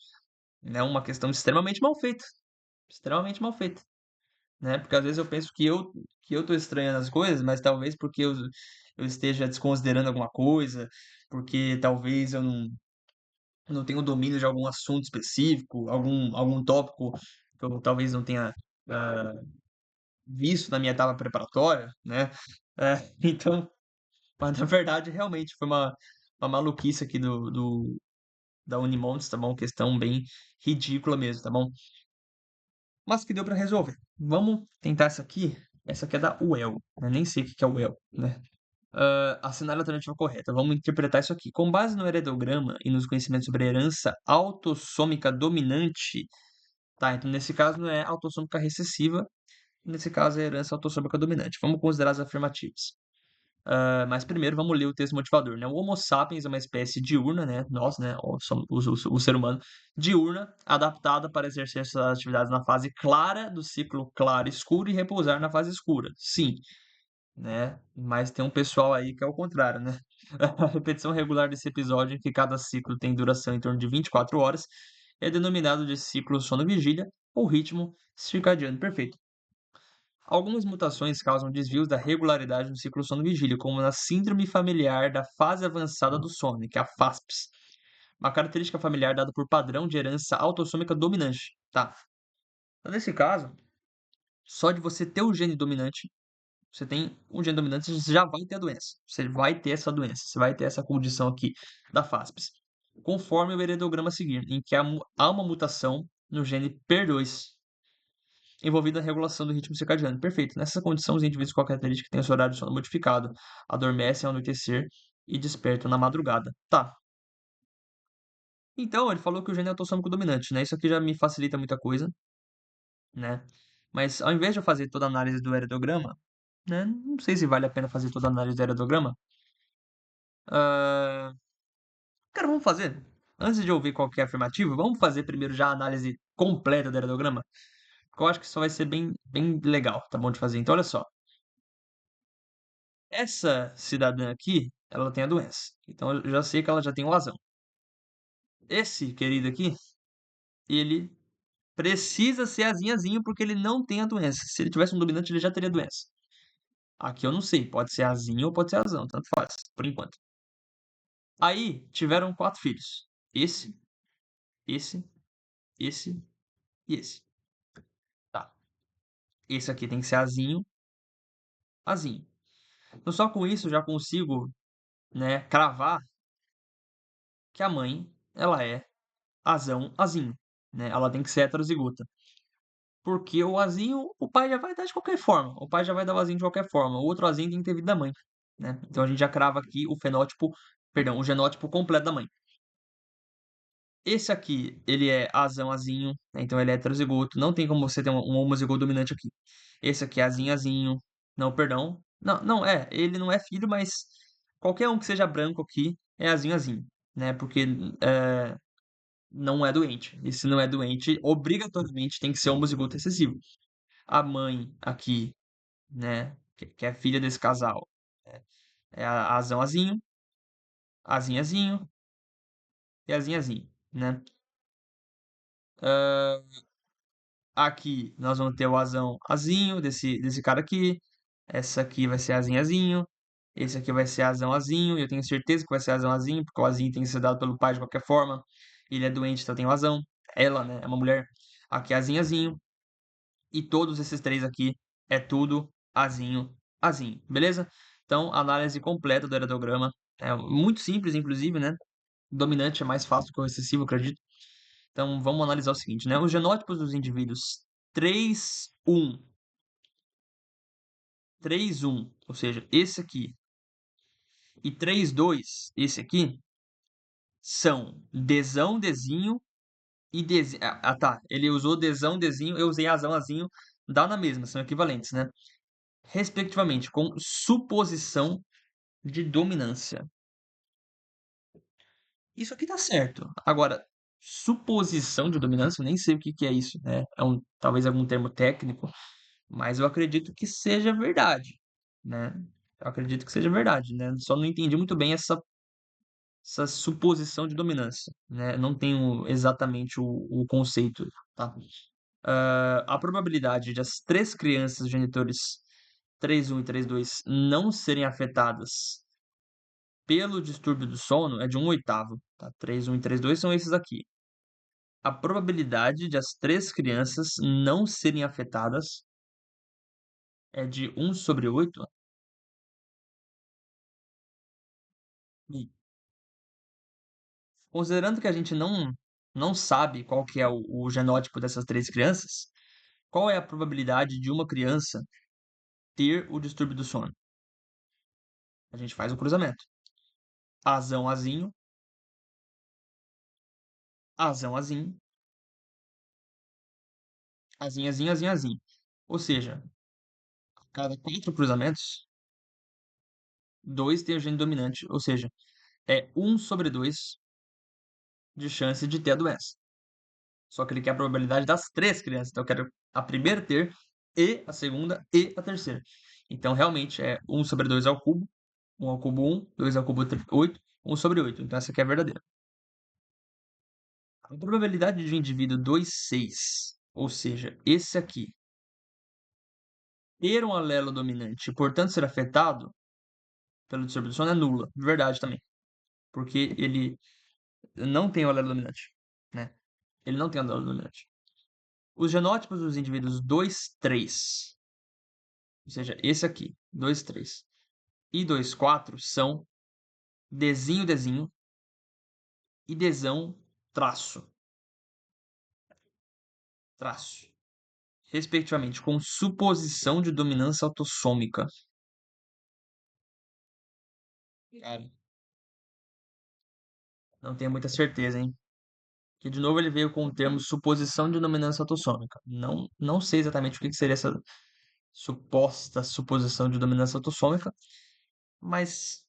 [SPEAKER 1] é uma questão extremamente mal feita. Extremamente mal feita. Né? Porque às vezes eu penso que eu tô estranhando as coisas, mas talvez porque eu esteja desconsiderando alguma coisa, porque talvez eu não tenho domínio de algum assunto específico, algum tópico que eu talvez não tenha ah, visto na minha etapa preparatória, né? Então, mas na verdade, realmente foi uma maluquice aqui da Unimontes, tá bom? Questão bem ridícula mesmo, tá bom? Mas que deu para resolver. Vamos tentar essa aqui. Essa aqui é da UEL, né? Nem sei o que que é UEL, né? Assinar a alternativa correta. Vamos interpretar isso aqui. Com base no heredograma e nos conhecimentos sobre herança autossômica dominante, tá? Então, nesse caso, não é autossômica recessiva, nesse caso é herança autossômica dominante. Vamos considerar as afirmativas. Mas primeiro vamos ler o texto motivador, né? O Homo sapiens é uma espécie diurna, né? Nós, né? O ser humano diurna, adaptada para exercer suas atividades na fase clara do ciclo claro escuro e repousar na fase escura. Sim, né? Mas tem um pessoal aí que é o contrário, né? A repetição regular desse episódio, em que cada ciclo tem duração em torno de 24 horas, é denominado de ciclo sono-vigília ou ritmo circadiano perfeito. Algumas mutações causam desvios da regularidade no ciclo sono-vigília, como na síndrome familiar da fase avançada do sono, que é a FASPS, uma característica familiar dada por padrão de herança autossômica dominante. Tá. Então, nesse caso, só de você ter o gene dominante, você tem um gene dominante, você já vai ter a doença. Você vai ter essa doença, você vai ter essa condição aqui da FASPS. Conforme o heredograma a seguir, em que há uma mutação no gene PER2, envolvida na regulação do ritmo circadiano. Perfeito. Nessa condição, os indivíduos com a característica têm o seu horário de sono modificado, adormecem ao anoitecer e despertam na madrugada. Tá. Então, ele falou que o gene é autossômico dominante, né? Isso aqui já me facilita muita coisa, né? Mas ao invés de eu fazer toda a análise do heredograma, né? Não sei se vale a pena fazer toda a análise do heredograma. Ah, cara, vamos fazer. Antes de eu ver qual que é a afirmativa, vamos fazer primeiro já a análise completa do heredograma? Porque eu acho que isso vai ser bem legal, tá bom de fazer. Então, olha só. Essa cidadã aqui, ela tem a doença. Então eu já sei que ela já tem o azão. Esse querido aqui, ele precisa ser azinhazinho porque ele não tem a doença. Se ele tivesse um dominante, ele já teria doença. Aqui eu não sei, pode ser azinho ou pode ser azão, tanto faz, por enquanto. Aí tiveram 4 filhos. Esse, esse, esse e esse. Tá. Esse aqui tem que ser azinho, azinho. Então só com isso eu já consigo, né, cravar que a mãe, ela é azão, azinho, né? Ela tem que ser heterozigota. Porque o azinho, o pai já vai dar de qualquer forma. O pai já vai dar o azinho de qualquer forma. O outro azinho tem que ter vindo da mãe, né? Então a gente já crava aqui o fenótipo, perdão, o genótipo completo da mãe. Esse aqui, ele é azão, azinho, né? Então ele é heterozigoto. Não tem como você ter um homozigoto dominante aqui. Esse aqui é azinho, azinho. Não, perdão. Não, não é. Ele não é filho, mas qualquer um que seja branco aqui é azinho, azinho, né? Porque é, não é doente. E se não é doente, obrigatoriamente tem que ser homozigoto recessivo. A mãe aqui, né, que é filha desse casal, é a Azão Azinhazinho e Azinhazinho, né? Ah, aqui nós vamos ter o Azão Azinho desse cara aqui. Essa aqui vai ser Azinhazinho. Esse aqui vai ser Azão Azinho. E eu tenho certeza que vai ser Azão Azinho, porque o Azinho tem que ser dado pelo pai de qualquer forma. Ele é doente, então tem o Azão. Ela, né, é uma mulher. Aqui é Azinhazinho. E todos esses três aqui é tudo azinho, azinho, beleza? Então, análise completa do heredograma É muito simples, inclusive, né? Dominante é mais fácil que o recessivo, acredito. Então, vamos analisar o seguinte, né? Os genótipos dos indivíduos 3, 1, 3, 1, ou seja, esse aqui, e 3, 2, esse aqui, são desão, desinho e desinho. Ah, tá. Ele usou desão, desinho, eu usei azão, azinho, dá na mesma, são equivalentes, né? Respectivamente, com suposição de dominância. Isso aqui tá certo. Agora, suposição de dominância, eu nem sei o que que é isso, né? Talvez algum termo técnico, mas eu acredito que seja verdade, né? Eu acredito que seja verdade, né? Só não entendi muito bem essa suposição de dominância, né? Não tenho exatamente o conceito, tá? A probabilidade de as três crianças genitores 3, 1 e 3, 2 não serem afetadas pelo distúrbio do sono é de 1/8, tá? 3, 1 e 3, 2 são esses aqui. A probabilidade de as três crianças não serem afetadas é de 1/8. E considerando que a gente não sabe qual que é o genótipo dessas três crianças, qual é a probabilidade de uma criança ter o distúrbio do sono? A gente faz o cruzamento. Azão, azinho, azão, azinho, azinho, azinho, azinho, azinho. Ou seja, a cada 4 cruzamentos, 2 tem o gene dominante, ou seja, é 1/2 de chance de ter a doença. Só que ele quer a probabilidade das três crianças. Então eu quero a primeira ter, e a segunda, e a terceira. Então realmente é 1/2 ao cubo, 1 ao cubo 1, 2 ao cubo 8, 1/8. Então essa aqui é a verdadeira. A probabilidade de um indivíduo 2/6, ou seja, esse aqui, ter um alelo dominante e, portanto, ser afetado pelo distúrbio do sono é nula. Verdade também. Porque ele não tem o alelo dominante, né? Ele não tem o alelo dominante. Os genótipos dos indivíduos 2, 3, ou seja, esse aqui, 2, 3, e 2, 4 são desinho, desinho e desão, traço, traço, respectivamente, com suposição de dominância autossômica. Cara, não tenho muita certeza, hein? Que de novo ele veio com o termo suposição de dominância autossômica. Não sei exatamente o que seria essa suposta suposição de dominância autossômica, mas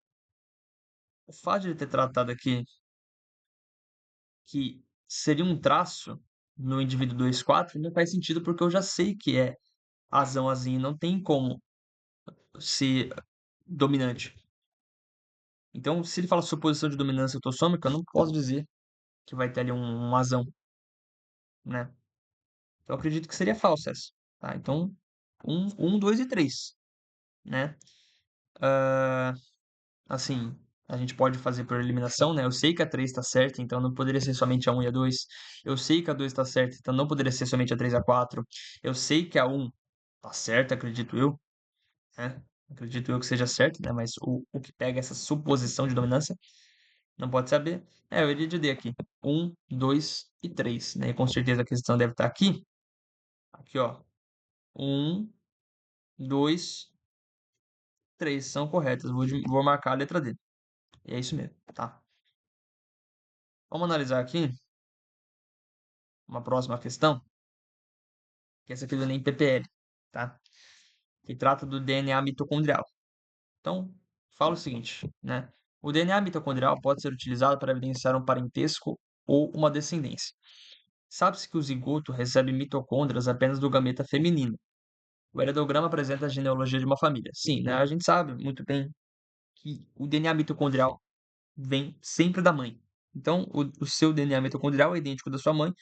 [SPEAKER 1] o fato de ele ter tratado aqui que seria um traço no indivíduo 2/4 não faz sentido porque eu já sei que é azão, azinho, não tem como ser dominante. Então, se ele fala suposição de dominância autossômica, eu não posso dizer que vai ter ali um azão, né? Então, eu acredito que seria falso essa, tá? Então, 2 e 3, né? Assim, a gente pode fazer por eliminação, né? Eu sei que a 3 está certa, então não poderia ser somente a 1 e a 2. Eu sei que a 2 está certa, então não poderia ser somente a 3 e a 4. Eu sei que a 1 está certa, acredito eu, né? Acredito eu que seja certo, né? Mas o que pega essa suposição de dominância não pode saber. Eu iria de D aqui. 1, 2 e 3, né? E com certeza a questão deve estar aqui. Aqui, ó. 1, 2, 3 são corretas. Vou marcar a letra D. E é isso mesmo, tá? Vamos analisar aqui uma próxima questão, que essa aqui do Enem PPL, tá? Que trata do DNA mitocondrial. Então, fala o seguinte, né? O DNA mitocondrial pode ser utilizado para evidenciar um parentesco ou uma descendência. Sabe-se que o zigoto recebe mitocôndrias apenas do gameta feminino. O heredograma apresenta a genealogia de uma família. Sim, né? A gente sabe muito bem que o DNA mitocondrial vem sempre da mãe. Então, o seu DNA mitocondrial é idêntico da sua mãe, o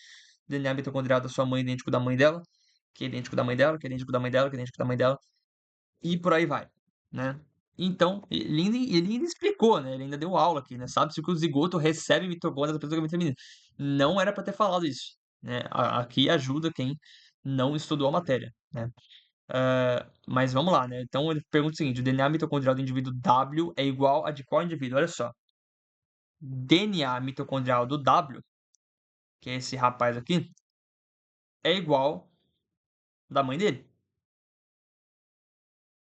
[SPEAKER 1] DNA mitocondrial da sua mãe é idêntico da mãe dela, que é idêntico da mãe dela, que é idêntico da mãe dela, que é idêntico da mãe dela, e por aí vai, né? Então, ele ainda explicou, né? Ele ainda deu aula aqui, né? Sabe-se que o zigoto recebe mitocôndrias apenas do gameta feminino. Não era para ter falado isso, né? Aqui ajuda quem não estudou a matéria, né? Mas vamos lá, né? Então ele pergunta o seguinte: o DNA mitocondrial do indivíduo W é igual a de qual indivíduo? Olha só. DNA mitocondrial do W, que é esse rapaz aqui, é igual da mãe dele.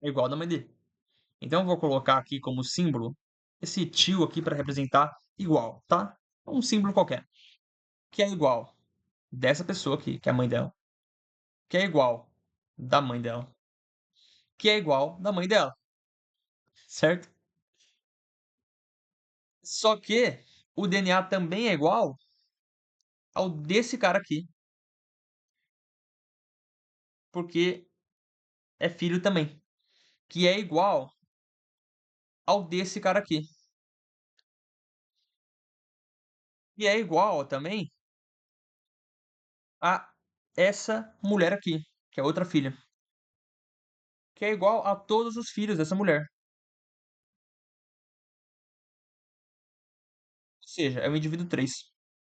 [SPEAKER 1] É igual da mãe dele. Então eu vou colocar aqui como símbolo esse tio aqui para representar igual, tá? Um símbolo qualquer. Que é igual dessa pessoa aqui, que é a mãe dela. Que é igual da mãe dela. Que é igual da mãe dela. Certo? Só que o DNA também é igual ao desse cara aqui, porque é filho também, que é igual ao desse cara aqui, e é igual também a essa mulher aqui, que é outra filha, que é igual a todos os filhos dessa mulher. Ou seja, é o indivíduo 3,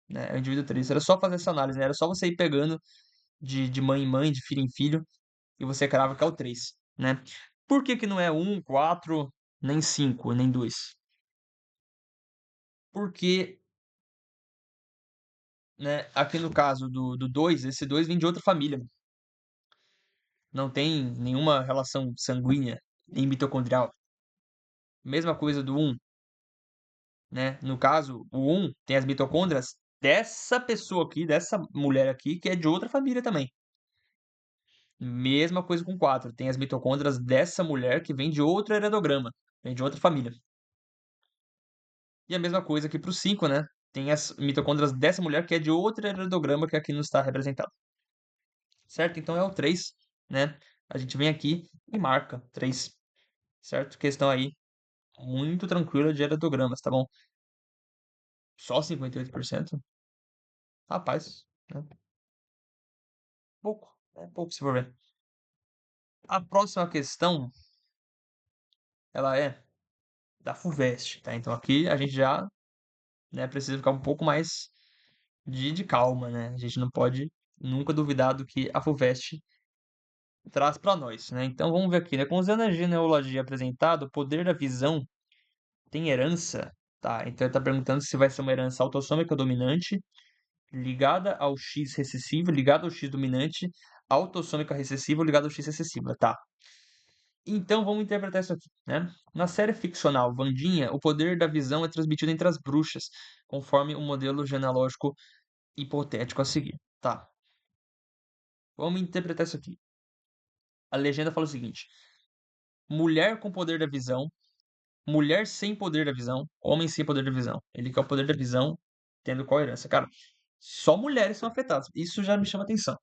[SPEAKER 1] né? É o indivíduo 3. Era só fazer essa análise, né? Era só você ir pegando de mãe em mãe, de filho em filho, e você crava que é o 3, né? Por que que não é um, 4, nem 5, nem 2? Porque, né, aqui no caso do 2, esse 2 vem de outra família. Não tem nenhuma relação sanguínea nem mitocondrial. Mesma coisa do um, né? No caso, o um tem as mitocôndrias dessa pessoa aqui, dessa mulher aqui, que é de outra família também. Mesma coisa com 4, tem as mitocôndrias dessa mulher que vem de outro heredograma, vem de outra família. E a mesma coisa aqui para o 5, né? Tem as mitocôndrias dessa mulher que é de outro heredograma que aqui não está representado. Certo? Então é o 3, né? A gente vem aqui e marca 3, certo? Questão aí muito tranquila de heredogramas, tá bom? Só 58%? Rapaz, né? Pouco, é pouco se for ver. A próxima questão, ela é da FUVEST, tá? Então aqui a gente já, né, precisa ficar um pouco mais de calma, né? A gente não pode nunca duvidar do que a FUVEST traz para nós, né? Então vamos ver aqui, né? Considerando a genealogia apresentada, o poder da visão tem herança, tá? Então ele tá perguntando se vai ser uma herança autossômica dominante, ligada ao X recessivo, ligada ao X dominante, autossômica recessiva ou ligada ao X recessiva, tá? Então vamos interpretar isso aqui, né? Na série ficcional Wandinha, o poder da visão é transmitido entre as bruxas, conforme o modelo genealógico hipotético a seguir, tá? Vamos interpretar isso aqui. A legenda fala o seguinte: mulher com poder da visão, mulher sem poder da visão, homem sem poder da visão. Ele quer o poder da visão, tendo qual herança? Cara, só mulheres são afetadas. Isso já me chama atenção.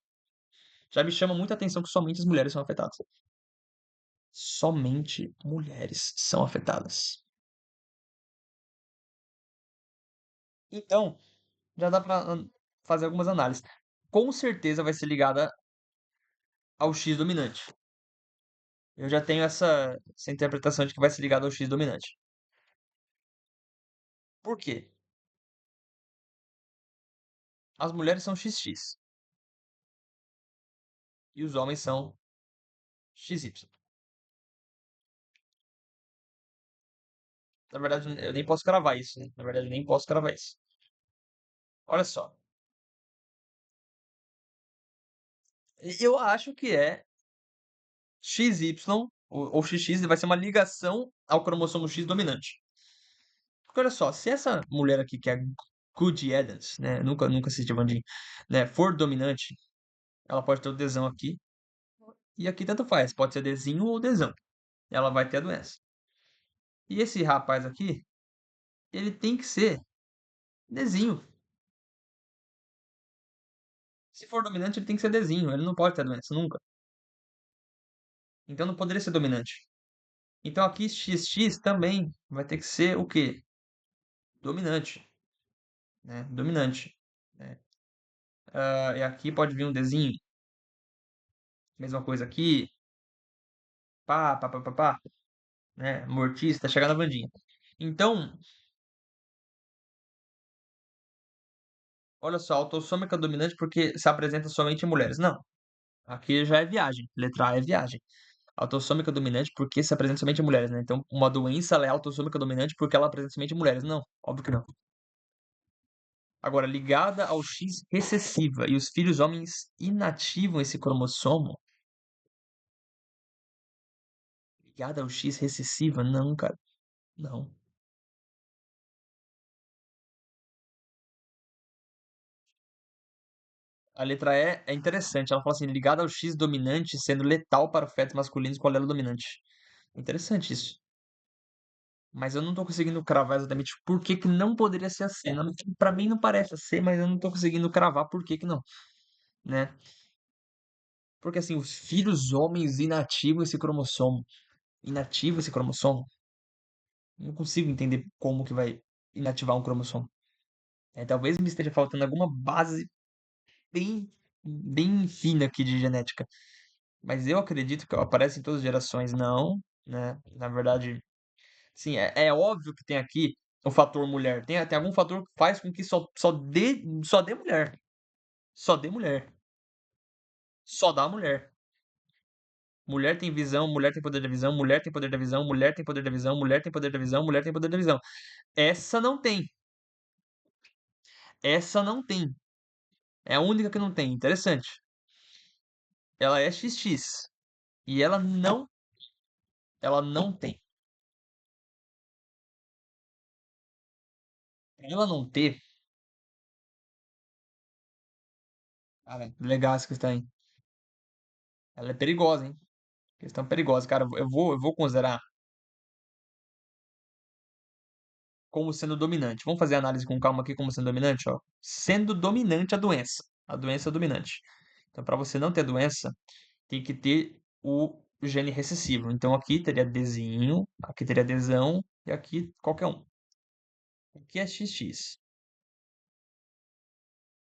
[SPEAKER 1] Já me chama muita atenção que somente as mulheres são afetadas. Somente mulheres são afetadas. Então, já dá para fazer algumas análises. Com certeza vai ser ligada ao X dominante. Eu já tenho essa interpretação de que vai ser ligado ao X dominante. Por quê? As mulheres são XX e os homens são XY. Na verdade, eu nem posso cravar isso, né? Na verdade, eu nem posso cravar isso. Olha só. Eu acho que é XY ou XX vai ser uma ligação ao cromossomo X dominante. Porque olha só, se essa mulher aqui, que é a Goody Adams, né? Nunca assisti Vandinha, né? For dominante, ela pode ter o desão aqui. E aqui tanto faz, pode ser desinho ou desão. Ela vai ter a doença. E esse rapaz aqui, ele tem que ser desinho. Se for dominante, ele tem que ser desinho. Ele não pode ter a doença, nunca. Então não poderia ser dominante. Então aqui XX também vai ter que ser o quê? Dominante, né? Dominante, né? E aqui pode vir um desenho, mesma coisa aqui, pá, né? Mortista, chegar na bandinha. Então, olha só, autossômica dominante porque se apresenta somente em mulheres. Não. Aqui já é viagem. Letra A é viagem. Autossômica dominante porque se apresenta somente em mulheres, né? Então, uma doença ela é autossômica dominante porque ela apresenta somente em mulheres. Não, óbvio que não. Agora, ligada ao X recessiva e os filhos homens inativam esse cromossomo. Ligada ao X recessiva? Não, cara. Não. A letra E é interessante. Ela fala assim, ligada ao X dominante, sendo letal para fetos masculinos com alelo dominante. Interessante isso. Mas eu não tô conseguindo cravar exatamente por que que não poderia ser assim. Pra mim não parece ser, mas eu não tô conseguindo cravar por que que não, né? Porque assim, os filhos homens inativam esse cromossomo. Inativam esse cromossomo. Não consigo entender como que vai inativar um cromossomo. É, talvez me esteja faltando alguma base bem, bem fina aqui de genética. Mas eu acredito que aparece em todas as gerações. Não, né? Na verdade, sim, é óbvio que tem aqui o fator mulher. Tem algum fator que faz com que só dê mulher. Só dê mulher. Só dá mulher. Mulher tem visão, mulher tem poder da visão, mulher tem poder da visão, mulher tem poder da visão, mulher tem poder da visão, mulher tem poder da visão. Essa não tem. Essa não tem. É a única que não tem. Interessante. Ela é XX. E ela não tem. Ela não ter, cara, legal essa questão aí. Ela é perigosa, hein? Questão perigosa, cara. Eu vou considerar como sendo dominante. Vamos fazer a análise com calma aqui como sendo dominante, ó. Sendo dominante a doença. A doença é dominante. Então, para você não ter doença, tem que ter o gene recessivo. Então, aqui teria Dzinho, aqui teria Dzão e aqui qualquer um. Aqui é XX.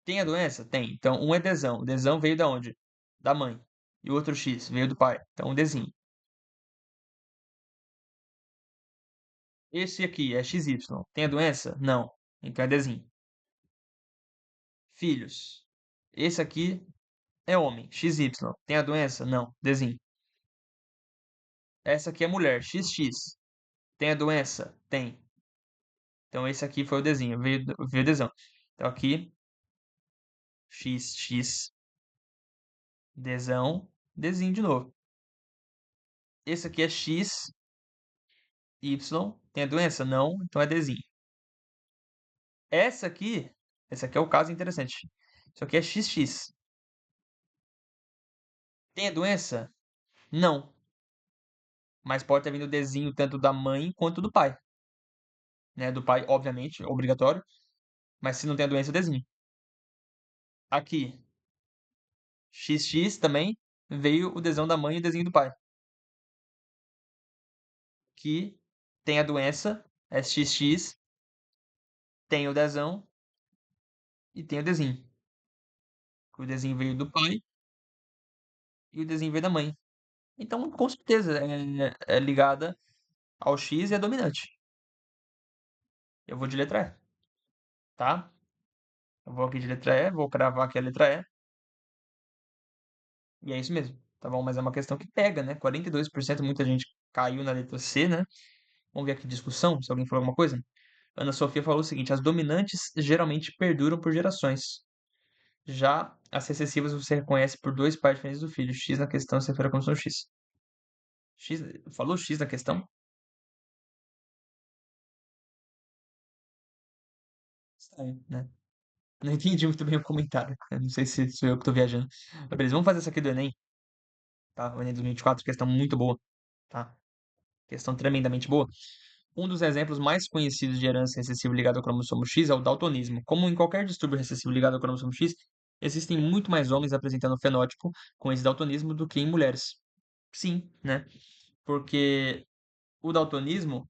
[SPEAKER 1] Tem a doença? Tem. Então, um é Dzão. Dzão veio da onde? Da mãe. E o outro X veio do pai. Então, um Dzinho. Esse aqui é XY. Tem a doença? Não. Então é Dzinho. Filhos. Esse aqui é homem. XY. Tem a doença? Não. Dzinho. Essa aqui é mulher. XX. Tem a doença? Tem. Então esse aqui foi o Dzinho. Veio o Dzão. Então aqui, XX, Dzão, Dzinho de novo. Esse aqui é XY. Tem a doença? Não. Então é Dzinho. Essa aqui, esse aqui é o caso interessante. Isso aqui é XX. Tem a doença? Não. Mas pode ter vindo o Dzinho tanto da mãe quanto do pai. Né? Do pai, obviamente, obrigatório. Mas se não tem a doença, é o Dzinho. Aqui, XX também veio o Dzão da mãe e o Dzinho do pai. Que tem a doença, é XX, tem o Dzão e tem o Dzinho. O Dzinho veio do pai e o Dzinho veio da mãe. Então, com certeza, é ligada ao X e é dominante. Eu vou de letra E, tá? Eu vou aqui de letra E, vou cravar aqui a letra E. E é isso mesmo, tá bom? Mas é uma questão que pega, né? 42%, muita gente caiu na letra C, né? Vamos ver aqui discussão, se alguém falou alguma coisa. Ana Sofia falou o seguinte: as dominantes geralmente perduram por gerações. Já as recessivas você reconhece por dois pais diferentes do filho. X na questão se refere como são X. X. Falou X na questão? Estranho, né? Não entendi muito bem o comentário. Eu não sei se sou eu que tô viajando. Mas beleza, vamos fazer essa aqui do Enem, tá? O Enem 2024, questão muito boa, tá? Questão tremendamente boa. Um dos exemplos mais conhecidos de herança recessiva ligada ao cromossomo X é o daltonismo. Como em qualquer distúrbio recessivo ligado ao cromossomo X, existem muito mais homens apresentando o fenótipo com esse daltonismo do que em mulheres. Sim, né? Porque o daltonismo,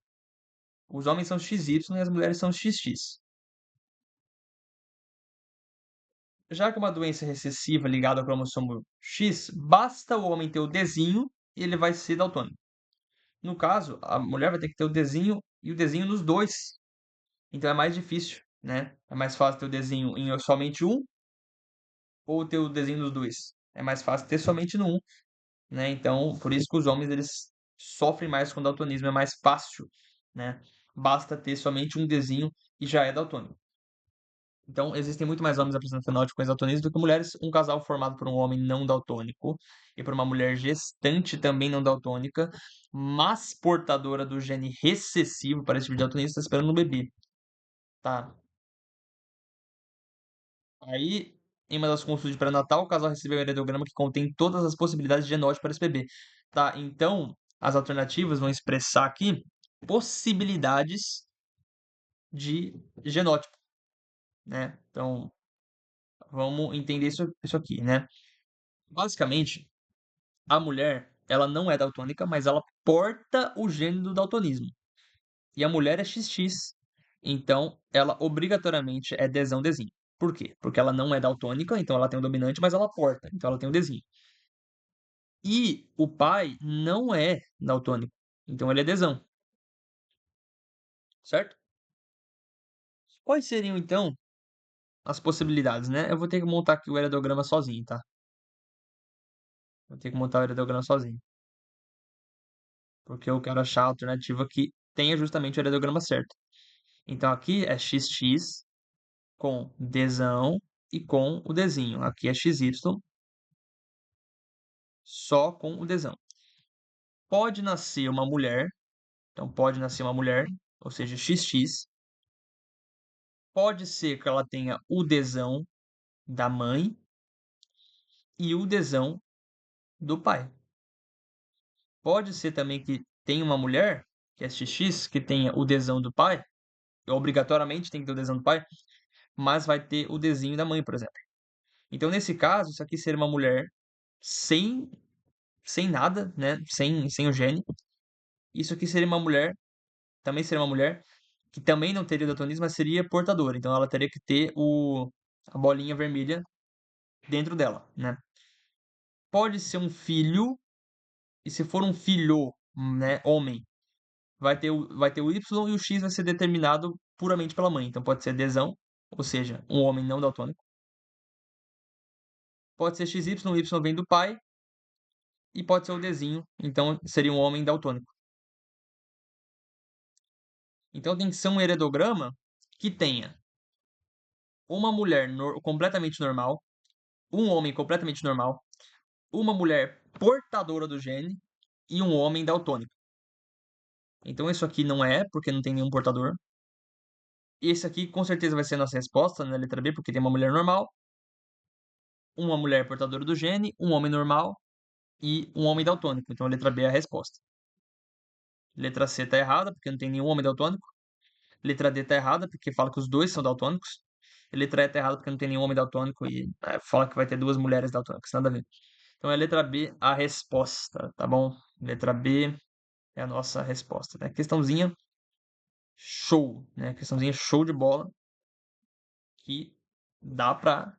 [SPEAKER 1] os homens são XY e as mulheres são XX. Já que é uma doença recessiva ligada ao cromossomo X, basta o homem ter o Dzinho e ele vai ser daltônico. No caso, a mulher vai ter que ter o Dzinho e o Dzinho nos dois. Então é mais difícil, né? É mais fácil ter o desenho em somente um ou ter o desenho nos dois. É mais fácil ter somente no um, né? Então, por isso que os homens eles sofrem mais com daltonismo, é mais fácil, né? Basta ter somente um desenho e já é daltônico. Então, existem muito mais homens apresentando fenótipos daltonismo do que mulheres. Um casal formado por um homem não daltônico e por uma mulher gestante também não daltônica, mas portadora do gene recessivo para esse tipo de daltonismo, está esperando um bebê, tá? Aí, em uma das consultas de pré-natal, o casal recebeu um heredograma que contém todas as possibilidades de genótipo para esse bebê, tá? Então, as alternativas vão expressar aqui possibilidades de genótipo, né? Então, vamos entender isso aqui, né? Basicamente, a mulher, ela não é daltônica, mas ela porta o gene do daltonismo. E a mulher é XX, então ela obrigatoriamente é desão desinho. Por quê? Porque ela não é daltônica, então ela tem o dominante, mas ela porta, então ela tem o desinho. E o pai não é daltônico, então ele é desão, certo? Quais seriam então as possibilidades, né? Eu vou ter que montar aqui o heredograma sozinho, tá? Vou ter que montar o heredograma sozinho, porque eu quero achar a alternativa que tenha justamente o heredograma certo. Então aqui é XX com Dzão e com o Dzinho. Aqui é XY só com o Dzão. Pode nascer uma mulher, então pode nascer uma mulher, ou seja, XX. Pode ser que ela tenha o Dzão da mãe e o Dzão do pai. Pode ser também que tenha uma mulher, que é XX, que tenha o Dzão do pai, obrigatoriamente tem que ter o Dzão do pai, mas vai ter o Dzinho da mãe, por exemplo. Então, nesse caso, isso aqui seria uma mulher sem sem nada, né? Sem o gene. Isso aqui seria uma mulher, também seria uma mulher, que também não teria o daltonismo, mas seria portadora. Então ela teria que ter a bolinha vermelha dentro dela, né? Pode ser um filho, e se for um filho, né, homem, vai ter o Y e o X vai ser determinado puramente pela mãe. Então pode ser desão, ou seja, um homem não daltônico. Pode ser XY, o Y vem do pai, e pode ser o Dzinho, então seria um homem daltônico. Então tem que ser um heredograma que tenha uma mulher completamente normal, um homem completamente normal, uma mulher portadora do gene e um homem daltônico. Então isso aqui não é, porque não tem nenhum portador. Esse aqui com certeza vai ser a nossa resposta na letra B, porque tem uma mulher normal, uma mulher portadora do gene, um homem normal e um homem daltônico. Então a letra B é a resposta. Letra C tá errada, porque não tem nenhum homem daltônico. Letra D tá errada, porque fala que os dois são daltônicos. E letra E tá errada, porque não tem nenhum homem daltônico e fala que vai ter duas mulheres daltônicas. Nada a ver. Então é letra B a resposta, tá bom? Letra B é a nossa resposta, né? Questãozinha show, né? Questãozinha show de bola que dá pra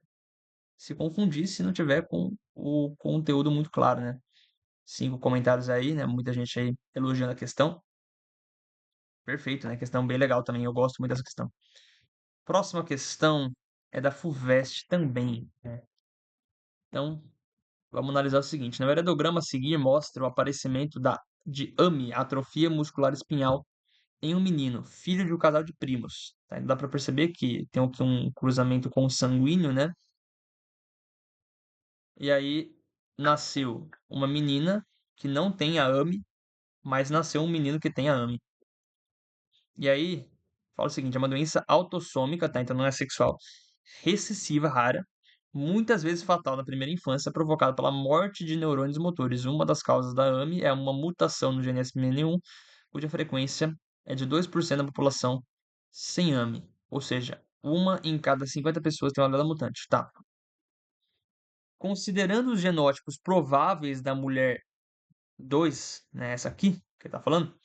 [SPEAKER 1] se confundir se não tiver com o conteúdo muito claro, né? 5 comentários aí, né? Muita gente aí elogiando a questão. Perfeito, né? Questão bem legal também. Eu gosto muito dessa questão. Próxima questão é da FUVEST também, né? Então, vamos analisar o seguinte: no heredograma a seguir mostra o aparecimento de AMI, atrofia muscular espinhal, em um menino, filho de um casal de primos. Tá? Dá para perceber que tem aqui um cruzamento consanguíneo, né? E aí nasceu uma menina que não tem a AMI, mas nasceu um menino que tem a AMI. E aí, fala o seguinte, é uma doença autossômica, tá? Então não é sexual, recessiva, rara, muitas vezes fatal na primeira infância, provocada pela morte de neurônios motores. Uma das causas da AMI é uma mutação no gene SMN1, cuja frequência é de 2% da população sem AMI. Ou seja, uma em cada 50 pessoas tem uma allele mutante. Tá. Considerando os genótipos prováveis da mulher 2, né, essa aqui que tá falando,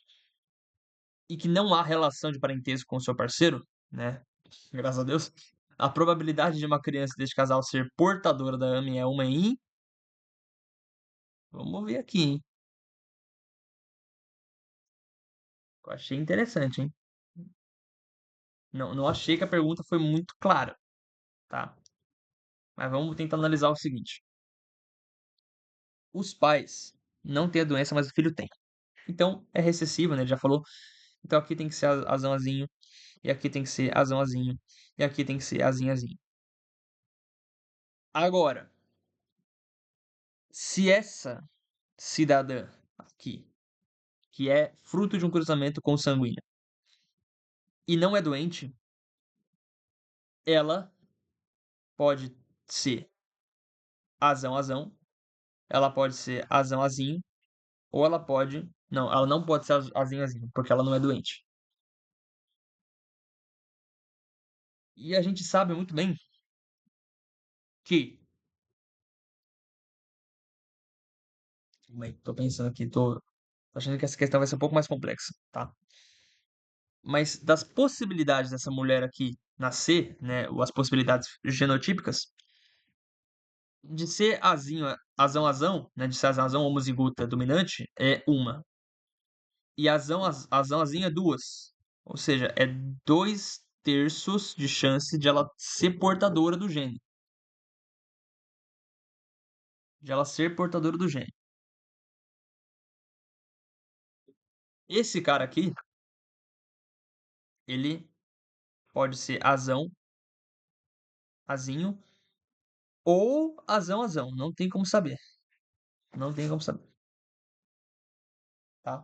[SPEAKER 1] e que não há relação de parentesco com o seu parceiro, né? Graças a Deus. A probabilidade de uma criança deste casal ser portadora da AMI é uma em. Vamos ver aqui, hein? Eu achei interessante, hein? Não, não achei que a pergunta foi muito clara, tá? Mas vamos tentar analisar o seguinte. Os pais não têm a doença, mas o filho tem. Então é recessivo, né? Ele já falou. Então aqui tem que ser azão azinho, e aqui tem que ser azão azinho, e aqui tem que ser azinho azinho. Agora, se essa cidadã aqui, que é fruto de um cruzamento consanguíneo e não é doente, ela pode ser azão azão, ela pode ser azão azinho, ou ela pode. Não, ela não pode ser azinho azinho, porque ela não é doente. E a gente sabe muito bem que. Calma aí, tô pensando aqui, tô achando que essa questão vai ser um pouco mais complexa, tá? Mas das possibilidades dessa mulher aqui nascer, né, ou as possibilidades genotípicas, de ser azinho, azão azão, né, de ser azão azão homozigota dominante, é uma. E azão azinho é duas. Ou seja, é 2/3 de chance de ela ser portadora do gene. De ela ser portadora do gene. Esse cara aqui, ele pode ser azão, azinho, ou azão, azão. Não tem como saber. Não tem como saber, tá?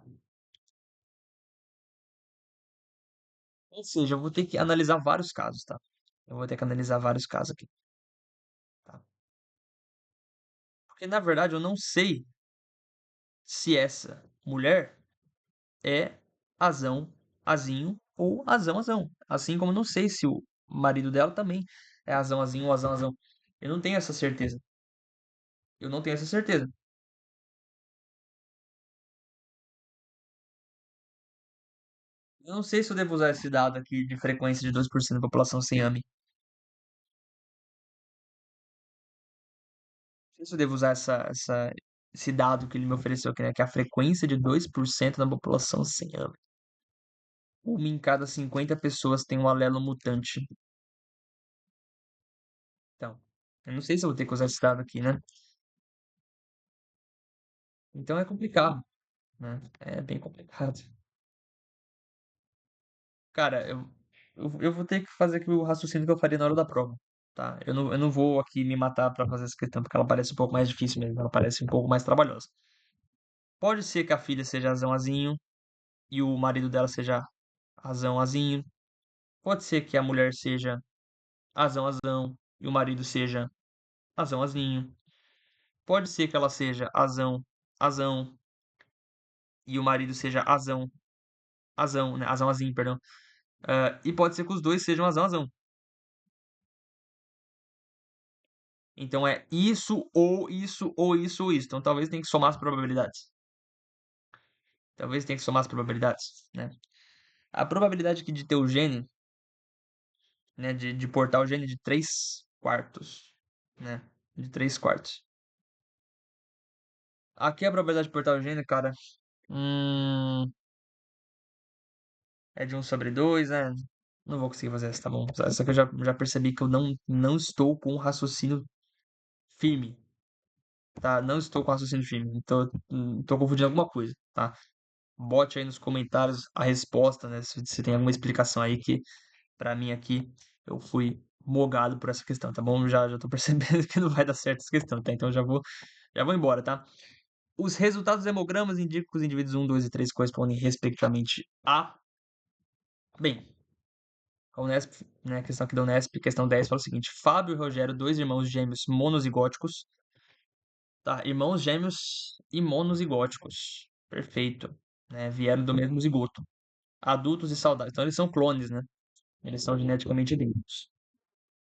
[SPEAKER 1] Ou seja, eu vou ter que analisar vários casos, tá? Eu vou ter que analisar vários casos aqui, tá? Porque na verdade eu não sei se essa mulher é azão, azinho ou azão, azão. Assim como eu não sei se o marido dela também é azão, azinho ou azão, azão. Eu não tenho essa certeza. Eu não tenho essa certeza. Eu não sei se eu devo usar esse dado aqui de frequência de 2% da população sem AME. Não sei se eu devo usar esse dado que ele me ofereceu aqui, né? Que é a frequência de 2% da população sem AME. Uma em cada 50 pessoas tem um alelo mutante. Então, eu não sei se eu vou ter que usar esse dado aqui, né? Então é complicado, né? É bem complicado. Cara, eu vou ter que fazer aqui o raciocínio que eu faria na hora da prova, tá? Eu não vou aqui me matar pra fazer essa questão, porque ela parece um pouco mais difícil mesmo, ela parece um pouco mais trabalhosa. Pode ser que a filha seja azão azinho e o marido dela seja azão azinho. Pode ser que a mulher seja azão azão e o marido seja azão azinho. Pode ser que ela seja azão azão e o marido seja azão azão, né? Azão azinho, perdão. E pode ser que os dois sejam azão azão. Então é isso ou isso ou isso ou isso. Então talvez tenha que somar as probabilidades. Talvez tenha que somar as probabilidades, né? A probabilidade aqui de ter o gene, né? De portar o gene de 3 quartos, né? De 3 quartos. Aqui a probabilidade de portar o gene, cara, hum, é de 1/2, né? Não vou conseguir fazer essa, tá bom? Essa que eu já percebi que eu não estou com um raciocínio firme, tá? Não estou com raciocínio firme. Então, tô confundindo alguma coisa, tá? Bote aí nos comentários a resposta, né? Se tem alguma explicação aí que, pra mim aqui, eu fui mogado por essa questão, tá bom? Já tô percebendo que não vai dar certo essa questão, tá? Então já vou embora, tá? Os resultados dos hemogramas indicam que os indivíduos 1, 2 e 3 correspondem respectivamente a... Bem, a Unesp, né? A questão aqui da Unesp, questão 10, fala o seguinte: Fábio e Rogério, dois irmãos gêmeos monozigóticos, tá? Irmãos gêmeos e monozigóticos. Perfeito. Né? Vieram do mesmo zigoto. Adultos e saudáveis. Então eles são clones, né? Eles são geneticamente idênticos.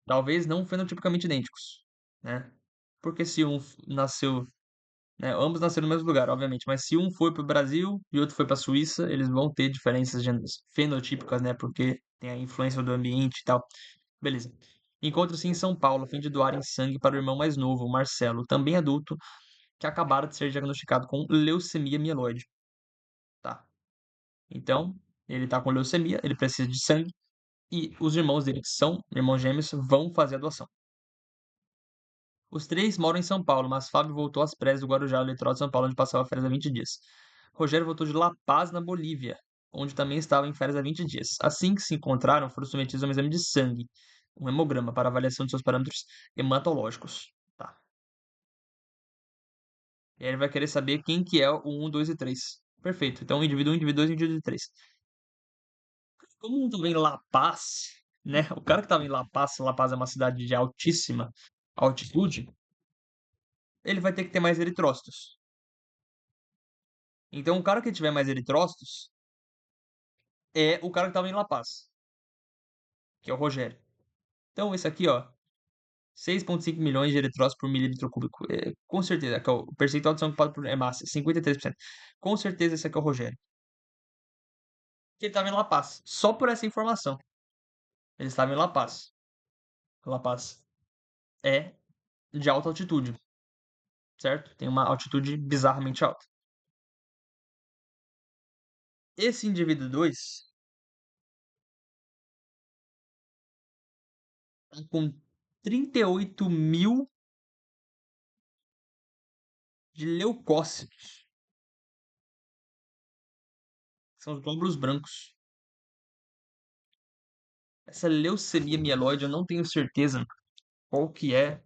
[SPEAKER 1] Talvez não fenotipicamente idênticos, né? Porque se um nasceu, né? Ambos nasceram no mesmo lugar, obviamente, mas se um foi para o Brasil e outro foi para a Suíça, eles vão ter diferenças fenotípicas, né? Porque tem a influência do ambiente e tal. Beleza. Encontra-se em São Paulo a fim de doarem sangue para o irmão mais novo, o Marcelo, também adulto, que acabara de ser diagnosticado com leucemia mieloide. Tá. Então, ele tá com leucemia, ele precisa de sangue e os irmãos dele, que são irmãos gêmeos, vão fazer a doação. Os três moram em São Paulo, mas Fábio voltou às pressas do Guarujá, ao litoral de São Paulo, onde passava férias há 20 dias. Rogério voltou de La Paz, na Bolívia, onde também estava em férias há 20 dias. Assim que se encontraram, foram submetidos a um exame de sangue, um hemograma, para avaliação de seus parâmetros hematológicos. Tá. E aí ele vai querer saber quem que é o um, 2 e 3. Perfeito. Então, indivíduo um, indivíduo 2 e indivíduo 3. Como um estava em La Paz, né? O cara que estava em La Paz é uma cidade de altíssima altitude, ele vai ter que ter mais eritrócitos. Então, o cara que tiver mais eritrócitos é o cara que estava em La Paz, que é o Rogério. Então, esse aqui, ó, 6,5 milhões de eritrócitos por milímetro cúbico. Com certeza, que é o percentual de sangue ocupado por é massa, 53%. Com certeza, esse aqui é o Rogério. Que ele estava em La Paz. Só por essa informação. Ele estava em La Paz. La Paz é de alta altitude, certo? Tem uma altitude bizarramente alta. Esse indivíduo 2 tá com 38 mil de leucócitos. São os glóbulos brancos. Essa leucemia mieloide, eu não tenho certeza qual que é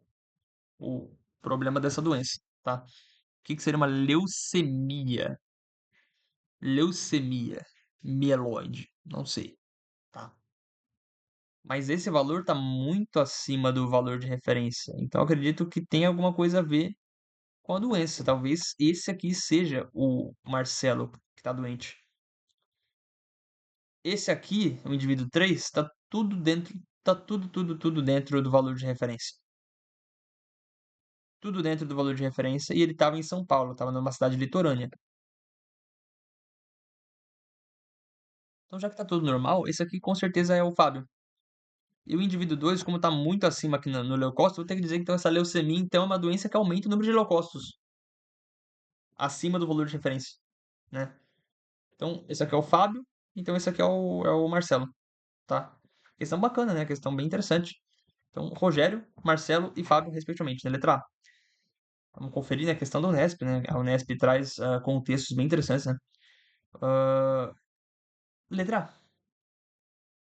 [SPEAKER 1] o problema dessa doença, tá? O que que seria uma leucemia? Leucemia mieloide, não sei, tá? Mas esse valor está muito acima do valor de referência. Então, eu acredito que tem alguma coisa a ver com a doença. Talvez esse aqui seja o Marcelo que está doente. Esse aqui, o indivíduo 3, está tudo dentro, tá tudo dentro do valor de referência. Tudo dentro do valor de referência e ele estava em São Paulo, estava numa cidade litorânea. Então, já que está tudo normal, esse aqui com certeza é o Fábio. E o indivíduo 2, como está muito acima aqui no leucócito, vou ter que dizer que então, essa leucemia então, é uma doença que aumenta o número de leucócitos acima do valor de referência, né? Então, esse aqui é o Fábio, então esse aqui é o Marcelo, tá? Questão bacana, né? Questão bem interessante. Então, Rogério, Marcelo e Fábio, respectivamente, na letra A. Vamos conferir, né, a questão da Unesp, né? A Unesp traz contextos bem interessantes, né? Ah, letra A,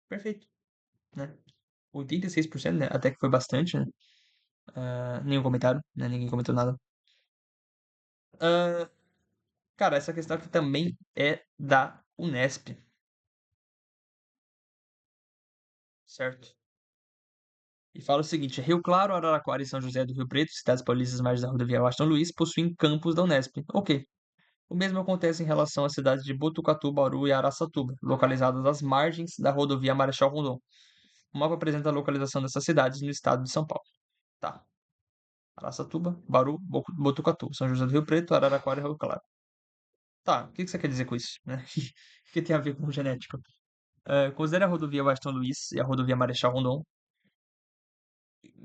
[SPEAKER 1] perfeito, né? 86%, né? Até que foi bastante, né? Nenhum comentário, né? Ninguém comentou nada. Ah, cara, essa questão aqui também é da Unesp, certo? E fala o seguinte: Rio Claro, Araraquara e São José do Rio Preto, cidades paulistas margens da rodovia Washington Luiz, possuem campus da Unesp. Ok. O mesmo acontece em relação às cidades de Botucatu, Bauru e Araçatuba, localizadas às margens da rodovia Marechal Rondon. O mapa apresenta a localização dessas cidades no estado de São Paulo. Tá. Araçatuba, Bauru, Botucatu, São José do Rio Preto, Araraquara e Rio Claro. Tá, o que você quer dizer com isso, né? O que tem a ver com genética? Considere a rodovia Washington Luiz e a rodovia Marechal Rondon,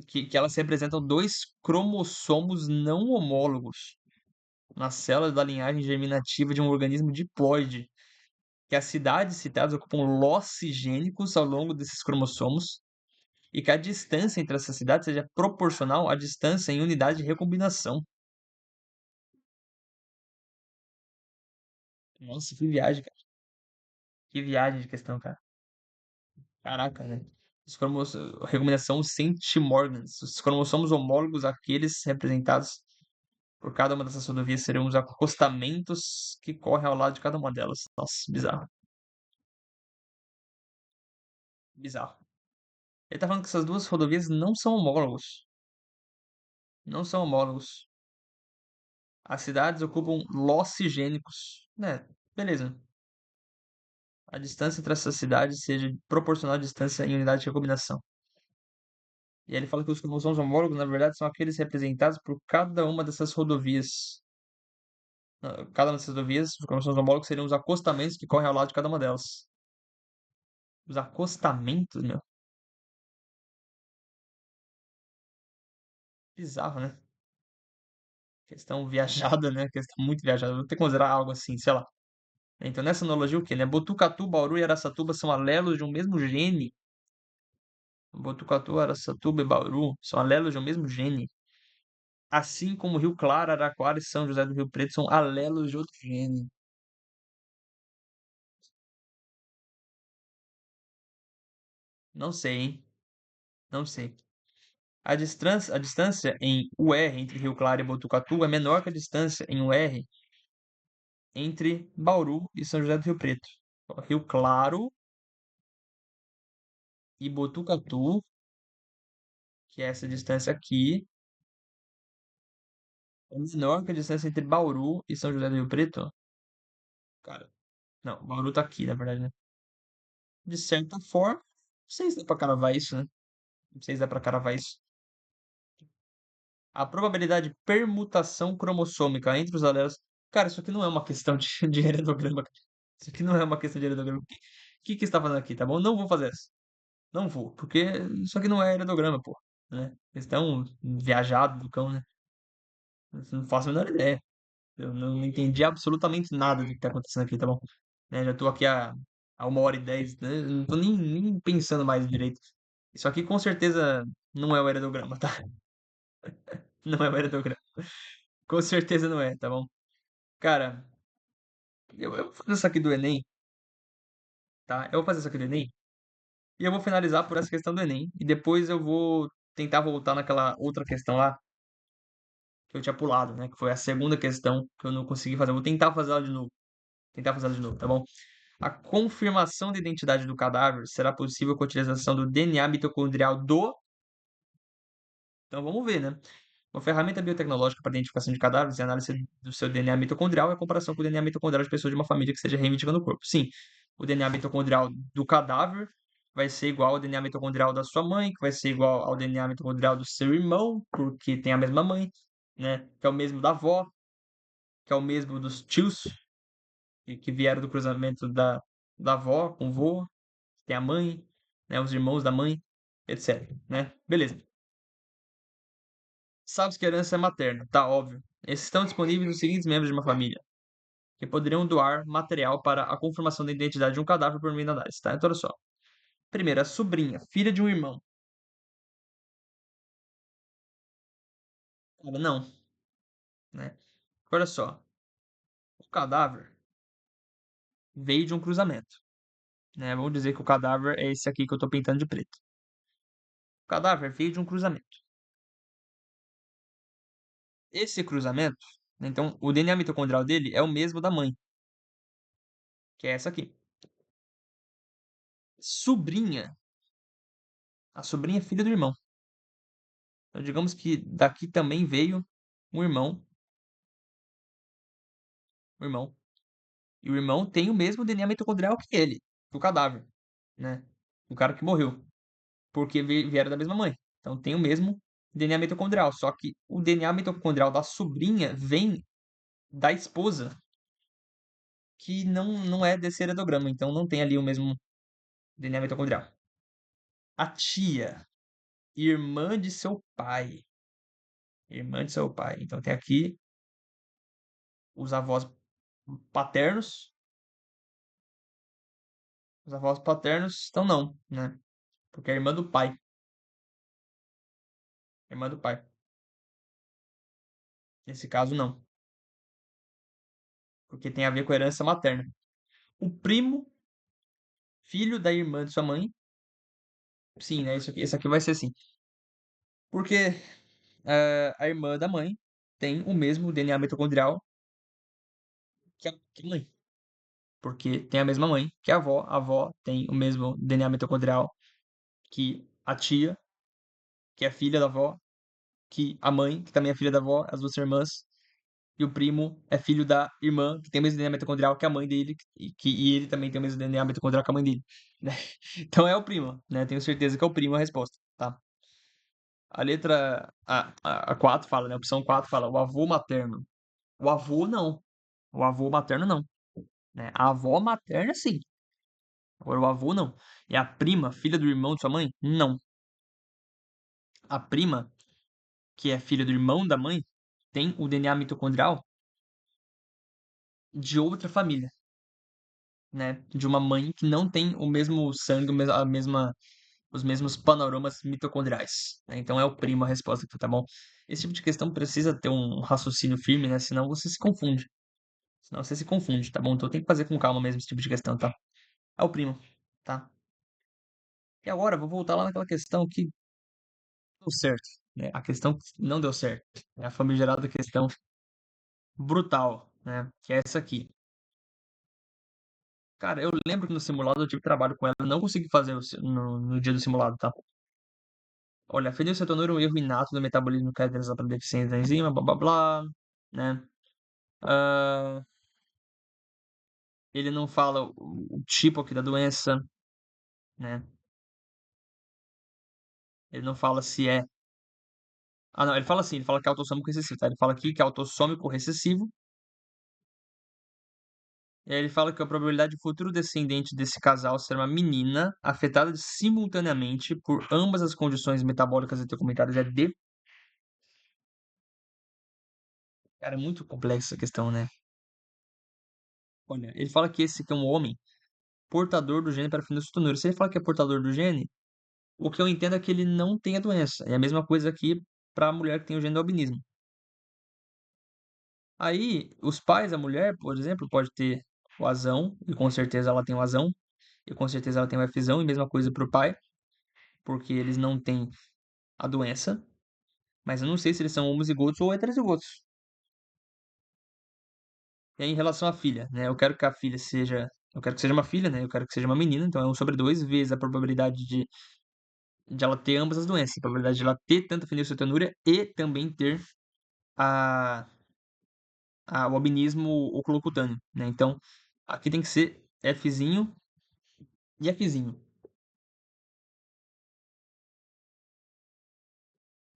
[SPEAKER 1] que elas representam dois cromossomos não homólogos na célula da linhagem germinativa de um organismo diploide, que as cidades citadas ocupam losses gênicos ao longo desses cromossomos e que a distância entre essas cidades seja proporcional à distância em unidade de recombinação. Nossa, que viagem, cara. Que viagem de questão, cara. Caraca, né? Recombinação centimorgans. Os cromossomos homólogos àqueles representados por cada uma dessas rodovias serão os acostamentos que correm ao lado de cada uma delas. Nossa, bizarro. Bizarro. Ele tá falando que essas duas rodovias não são homólogos. Não são homólogos. As cidades ocupam losses gênicos. Né, beleza. A distância entre essas cidades seja proporcional à distância em unidade de recombinação. E aí ele fala que os cromossomos homólogos, na verdade, são aqueles representados por cada uma dessas rodovias. Cada uma dessas rodovias, os cromossomos homólogos seriam os acostamentos que correm ao lado de cada uma delas. Os acostamentos, meu. Bizarro, né? Questão viajada, né? Questão muito viajada. Vou ter que considerar algo assim, sei lá. Então, nessa analogia, o quê, né? Botucatu, Bauru e Araçatuba são alelos de um mesmo gene. Botucatu, Araçatuba e Bauru são alelos de um mesmo gene. Assim como Rio Claro, Araraquara e São José do Rio Preto são alelos de outro gene. Não sei, hein? Não sei. A distância em UR entre Rio Claro e Botucatu é menor que a distância em UR entre Bauru e São José do Rio Preto. Ó, Rio Claro e Botucatu, que é essa distância aqui, é menor que a distância entre Bauru e São José do Rio Preto. Cara, não, Bauru tá aqui, na verdade, né? De certa forma, não sei se dá pra cravar isso, né? Não sei se dá pra cravar isso. A probabilidade de permutação cromossômica entre os alelos. Cara, isso aqui não é uma questão de, de heredograma. Isso aqui não é uma questão de heredograma. O que você tá fazendo aqui, tá bom? Não vou fazer essa. Não vou, porque isso aqui não é heredograma, pô. Né? Questão viajado do cão, né? Eu não faço a menor ideia. Eu não entendi absolutamente nada do que tá acontecendo aqui, tá bom? Né, já tô aqui há 1h10, né? Eu não tô nem pensando mais direito. Isso aqui com certeza não é o heredograma, tá? Não é o heredograma. Com certeza não é, tá bom? Cara, eu vou fazer isso aqui do Enem, tá? Eu vou fazer isso aqui do Enem e eu vou finalizar por essa questão do Enem. E depois eu vou tentar voltar naquela outra questão lá que eu tinha pulado, né? Que foi a segunda questão que eu não consegui fazer. Eu vou tentar fazer ela de novo. Tentar fazer ela de novo, tá bom? A confirmação da identidade do cadáver será possível com a utilização do DNA mitocondrial do. Então vamos ver, né? Uma ferramenta biotecnológica para identificação de cadáveres e análise do seu DNA mitocondrial é a comparação com o DNA mitocondrial de pessoas de uma família que esteja reivindicando o corpo. Sim, o DNA mitocondrial do cadáver vai ser igual ao DNA mitocondrial da sua mãe, que vai ser igual ao DNA mitocondrial do seu irmão, porque tem a mesma mãe, né? Que é o mesmo da avó, que é o mesmo dos tios, que vieram do cruzamento da avó com o vô, tem a mãe, né? Os irmãos da mãe, etc, né? Beleza. Sabes que a herança é materna, tá óbvio. Esses estão disponíveis os seguintes membros de uma família, que poderiam doar material para a confirmação da identidade de um cadáver por meio da análise, tá? Então, olha só. Primeiro, a sobrinha, filha de um irmão. Cara, não, né? Olha só. O cadáver veio de um cruzamento, né? Vamos dizer que o cadáver é esse aqui que eu tô pintando de preto. O cadáver veio de um cruzamento. Esse cruzamento, né, então, o DNA mitocondrial dele é o mesmo da mãe, que é essa aqui. Sobrinha. A sobrinha é filha do irmão. Então, digamos que daqui também veio um irmão, um irmão. E o irmão tem o mesmo DNA mitocondrial que ele, do cadáver, né? O cara que morreu, porque vieram da mesma mãe. Então tem o mesmo DNA mitocondrial, só que o DNA mitocondrial da sobrinha vem da esposa, que não é desse heredograma, então não tem ali o mesmo DNA mitocondrial. A tia, irmã de seu pai, irmã de seu pai. Então tem aqui os avós paternos. Os avós paternos estão não, né? Porque é irmã do pai. Irmã do pai. Nesse caso, não. Porque tem a ver com a herança materna. O primo, filho da irmã de sua mãe. Sim, né? Isso aqui, esse aqui vai ser assim. Porque a irmã da mãe tem o mesmo DNA mitocondrial que a mãe. Porque tem a mesma mãe que a avó. A avó tem o mesmo DNA mitocondrial que a tia, que é filha da avó, que a mãe, que também é filha da avó, as duas irmãs. E o primo é filho da irmã, que tem o mesmo DNA mitocondrial que a mãe dele, e ele também tem o mesmo DNA mitocondrial que a mãe dele, né? Então é o primo, né? Tenho certeza que é o primo a resposta, tá? A letra a 4 fala, né? A opção 4 fala o avô materno. O avô não. O avô materno não, né? A avó materna sim. Agora o avô não. E a prima, filha do irmão de sua mãe? Não. A prima, que é filha do irmão da mãe, tem o DNA mitocondrial de outra família, né? De uma mãe que não tem o mesmo sangue, a mesma. os mesmos panoramas mitocondriais, né? Então é o primo a resposta aqui, tá bom? Esse tipo de questão precisa ter um raciocínio firme, né? Senão você se confunde. Senão você se confunde, tá bom? Então tem que fazer com calma mesmo esse tipo de questão, tá? É o primo, tá? E agora, eu vou voltar lá naquela questão que deu certo, né? A questão que não deu certo. É a famigerada questão brutal, né? Que é essa aqui. Cara, eu lembro que no simulado eu tive trabalho com ela, eu não consegui fazer no dia do simulado, tá? Olha, fenilcetonúria é um erro inato do metabolismo caracterizado pela deficiência da enzima, blá blá blá, né? Ah, ele não fala o tipo aqui da doença, né? Ele não fala se é. Ah, não, ele fala assim, ele fala que é autossômico recessivo, tá? Ele fala aqui que é autossômico recessivo. E aí ele fala que a probabilidade de futuro descendente desse casal ser uma menina afetada simultaneamente por ambas as condições metabólicas documentadas é D. Cara, é muito complexa essa questão, né? Olha, ele fala que esse aqui é um homem portador do gene para fenilcetonúria. Se ele fala que é portador do gene, o que eu entendo é que ele não tem a doença. É a mesma coisa aqui para a mulher que tem o gene do albinismo. Aí, os pais da mulher, por exemplo, pode ter o azão, e com certeza ela tem o azão, e com certeza ela tem o Fzão, e mesma coisa para o pai, porque eles não têm a doença, mas eu não sei se eles são homozigotos ou heterozigotos. E aí, em relação à filha, né? Eu quero que seja uma filha, né? Eu quero que seja uma menina, então é 1/2 vezes a probabilidade de ela ter ambas as doenças, a probabilidade de ela ter tanto a fenilcetonúria e também ter a, o albinismo oculocutâneo, né? Então, aqui tem que ser Fzinho e Fzinho.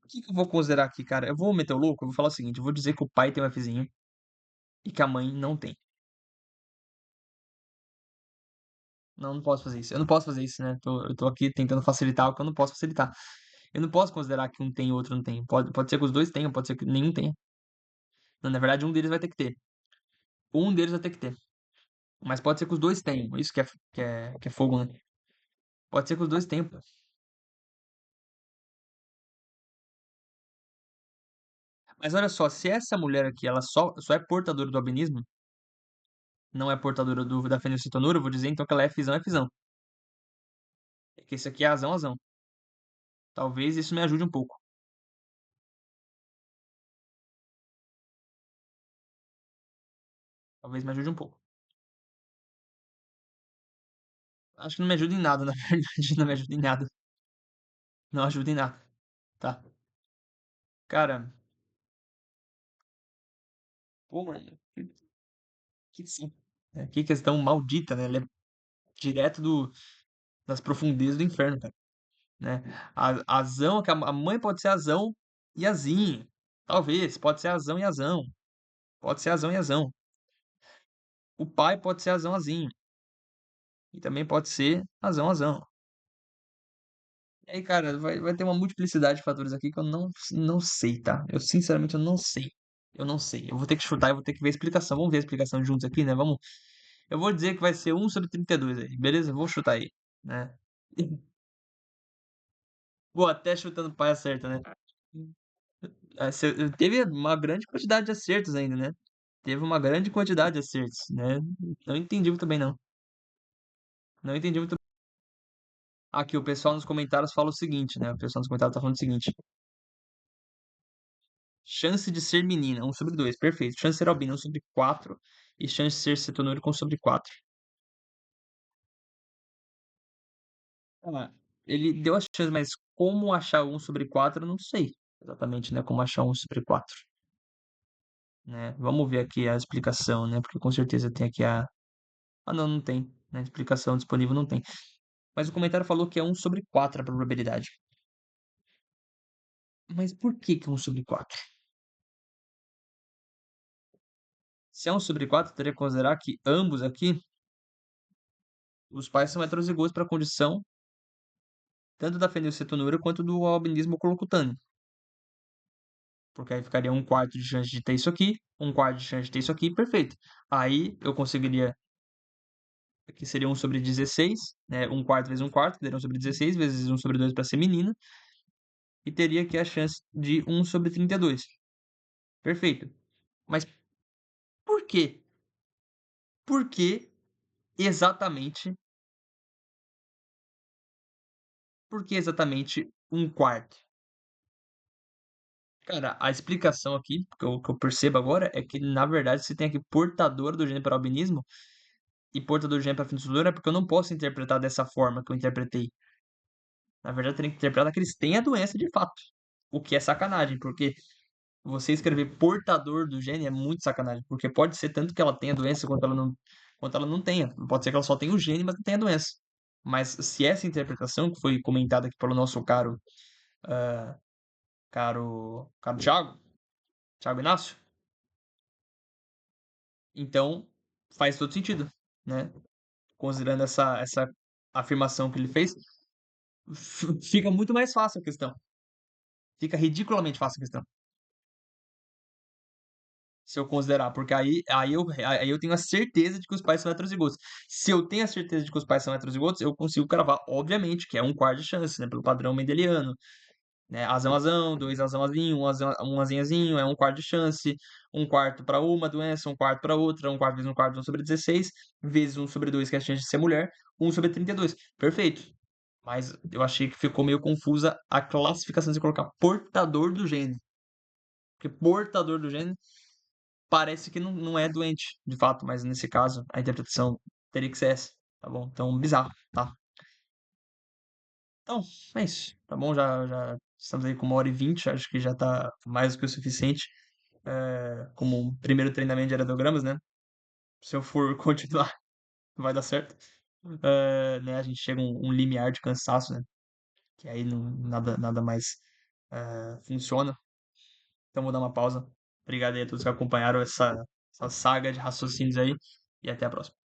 [SPEAKER 1] O que que eu vou considerar aqui, cara? Eu vou meter o louco, eu vou falar o seguinte, eu vou dizer que o pai tem um Fzinho e que a mãe não tem. Não, não posso fazer isso. Eu não posso fazer isso, né? Eu tô aqui tentando facilitar o que eu não posso facilitar. Eu não posso considerar que um tem e o outro não tem. Pode ser que os dois tenham, pode ser que nenhum tenha. Não, na verdade, um deles vai ter que ter. Um deles vai ter que ter. Mas pode ser que os dois tenham. Isso que é fogo, né? Pode ser que os dois tenham. Mas olha só, se essa mulher aqui, ela só é portadora do albinismo, não é portadora da fenilcetonúria, eu vou dizer então que ela é Fzão, é Fzão. É que esse aqui é azão, azão. Talvez isso me ajude um pouco. Talvez me ajude um pouco. Acho que não me ajuda em nada, na verdade. Não me ajuda em nada. Não ajuda em nada, tá? Cara, pô, mano, sim. Que questão maldita, né? Ele é direto das profundezas do inferno, cara. Né? Azão, que a mãe pode ser azão e azinho. Talvez, pode ser azão e azão. Pode ser azão e azão. O pai pode ser azão, azinho. E também pode ser azão, azão. E aí, cara, vai ter uma multiplicidade de fatores aqui que eu não sei, tá? Eu, sinceramente, eu não sei. Eu não sei. Eu vou ter que chutar, eu vou ter que ver a explicação. Vamos ver a explicação juntos aqui, né? Vamos. Eu vou dizer que vai ser 1/32 aí, beleza? Eu vou chutar aí, né? Pô, até chutando pai acerta, né? Teve uma grande quantidade de acertos ainda, né? Teve uma grande quantidade de acertos, né? Não entendi muito bem, não. Não entendi muito. Aqui, o pessoal nos comentários fala o seguinte, né? O pessoal nos comentários tá falando o seguinte. Chance de ser menina, 1/2. Perfeito. Chance de ser albina, 1/4. E chance de ser cetonúrico, 1/4. Ah, ele deu as chances, mas como achar 1/4, eu não sei exatamente, né? Como achar 1/4, né? Vamos ver aqui a explicação, né? Porque com certeza tem aqui a... Ah, não, não tem. Né? Explicação disponível não tem. Mas o comentário falou que é 1/4 a probabilidade. Mas por que que é 1/4? Se é 1/4, teria que considerar que ambos aqui, os pais são heterozigotos para a condição tanto da fenilcetonúria quanto do albinismo colocutâneo. Porque aí ficaria 1/4 de chance de ter isso aqui, 1/4 de chance de ter isso aqui, perfeito. Aí eu conseguiria que seria 1/16, né, 1/4 vezes 1/4, que daria 1/16, vezes 1/2 para ser menina, e teria aqui a chance de 1/32. Perfeito. Mas por quê? Por que exatamente por que exatamente 1/4? Cara, a explicação aqui, que eu percebo agora, é que na verdade você tem aqui portador do gene para albinismo e portador do gene para fenotidor, é porque eu não posso interpretar dessa forma que eu interpretei. Na verdade, eu teria que interpretar que eles têm a doença de fato, o que é sacanagem, porque você escrever portador do gene é muito sacanagem, porque pode ser tanto que ela tenha doença quanto ela não tenha. Pode ser que ela só tenha o gene, mas não tenha doença. Mas se essa interpretação que foi comentada aqui pelo nosso caro Thiago Inácio, então faz todo sentido, né? Considerando essa afirmação que ele fez, fica muito mais fácil a questão. Fica ridiculamente fácil a questão. Se eu considerar, porque aí eu tenho a certeza de que os pais são heterozigotos. Se eu tenho a certeza de que os pais são heterozigotos, eu consigo cravar, obviamente, que é 1/4 de chance, né, pelo padrão mendeliano, né, azão, azão, 2 azão, azinho, um azinho, azinho, é 1/4 de chance, 1/4 para uma doença, 1/4 para outra, 1/4 vezes 1/4, 1/16, vezes 1/2, que é a chance de ser mulher, 1/32. Perfeito. Mas eu achei que ficou meio confusa a classificação de colocar portador do gene, porque portador do gene parece que não é doente, de fato, mas nesse caso a interpretação teria que ser essa, tá bom? Então, bizarro, tá? Então, é isso, tá bom? Já estamos aí com 1h20, acho que já tá mais do que o suficiente, como um primeiro treinamento de aerogramas, né? Se eu for continuar, vai dar certo. Né, a gente chega a um limiar de cansaço, né? Que aí nada mais funciona. Então vou dar uma pausa. Obrigado aí a todos que acompanharam essa saga de raciocínios aí e até a próxima.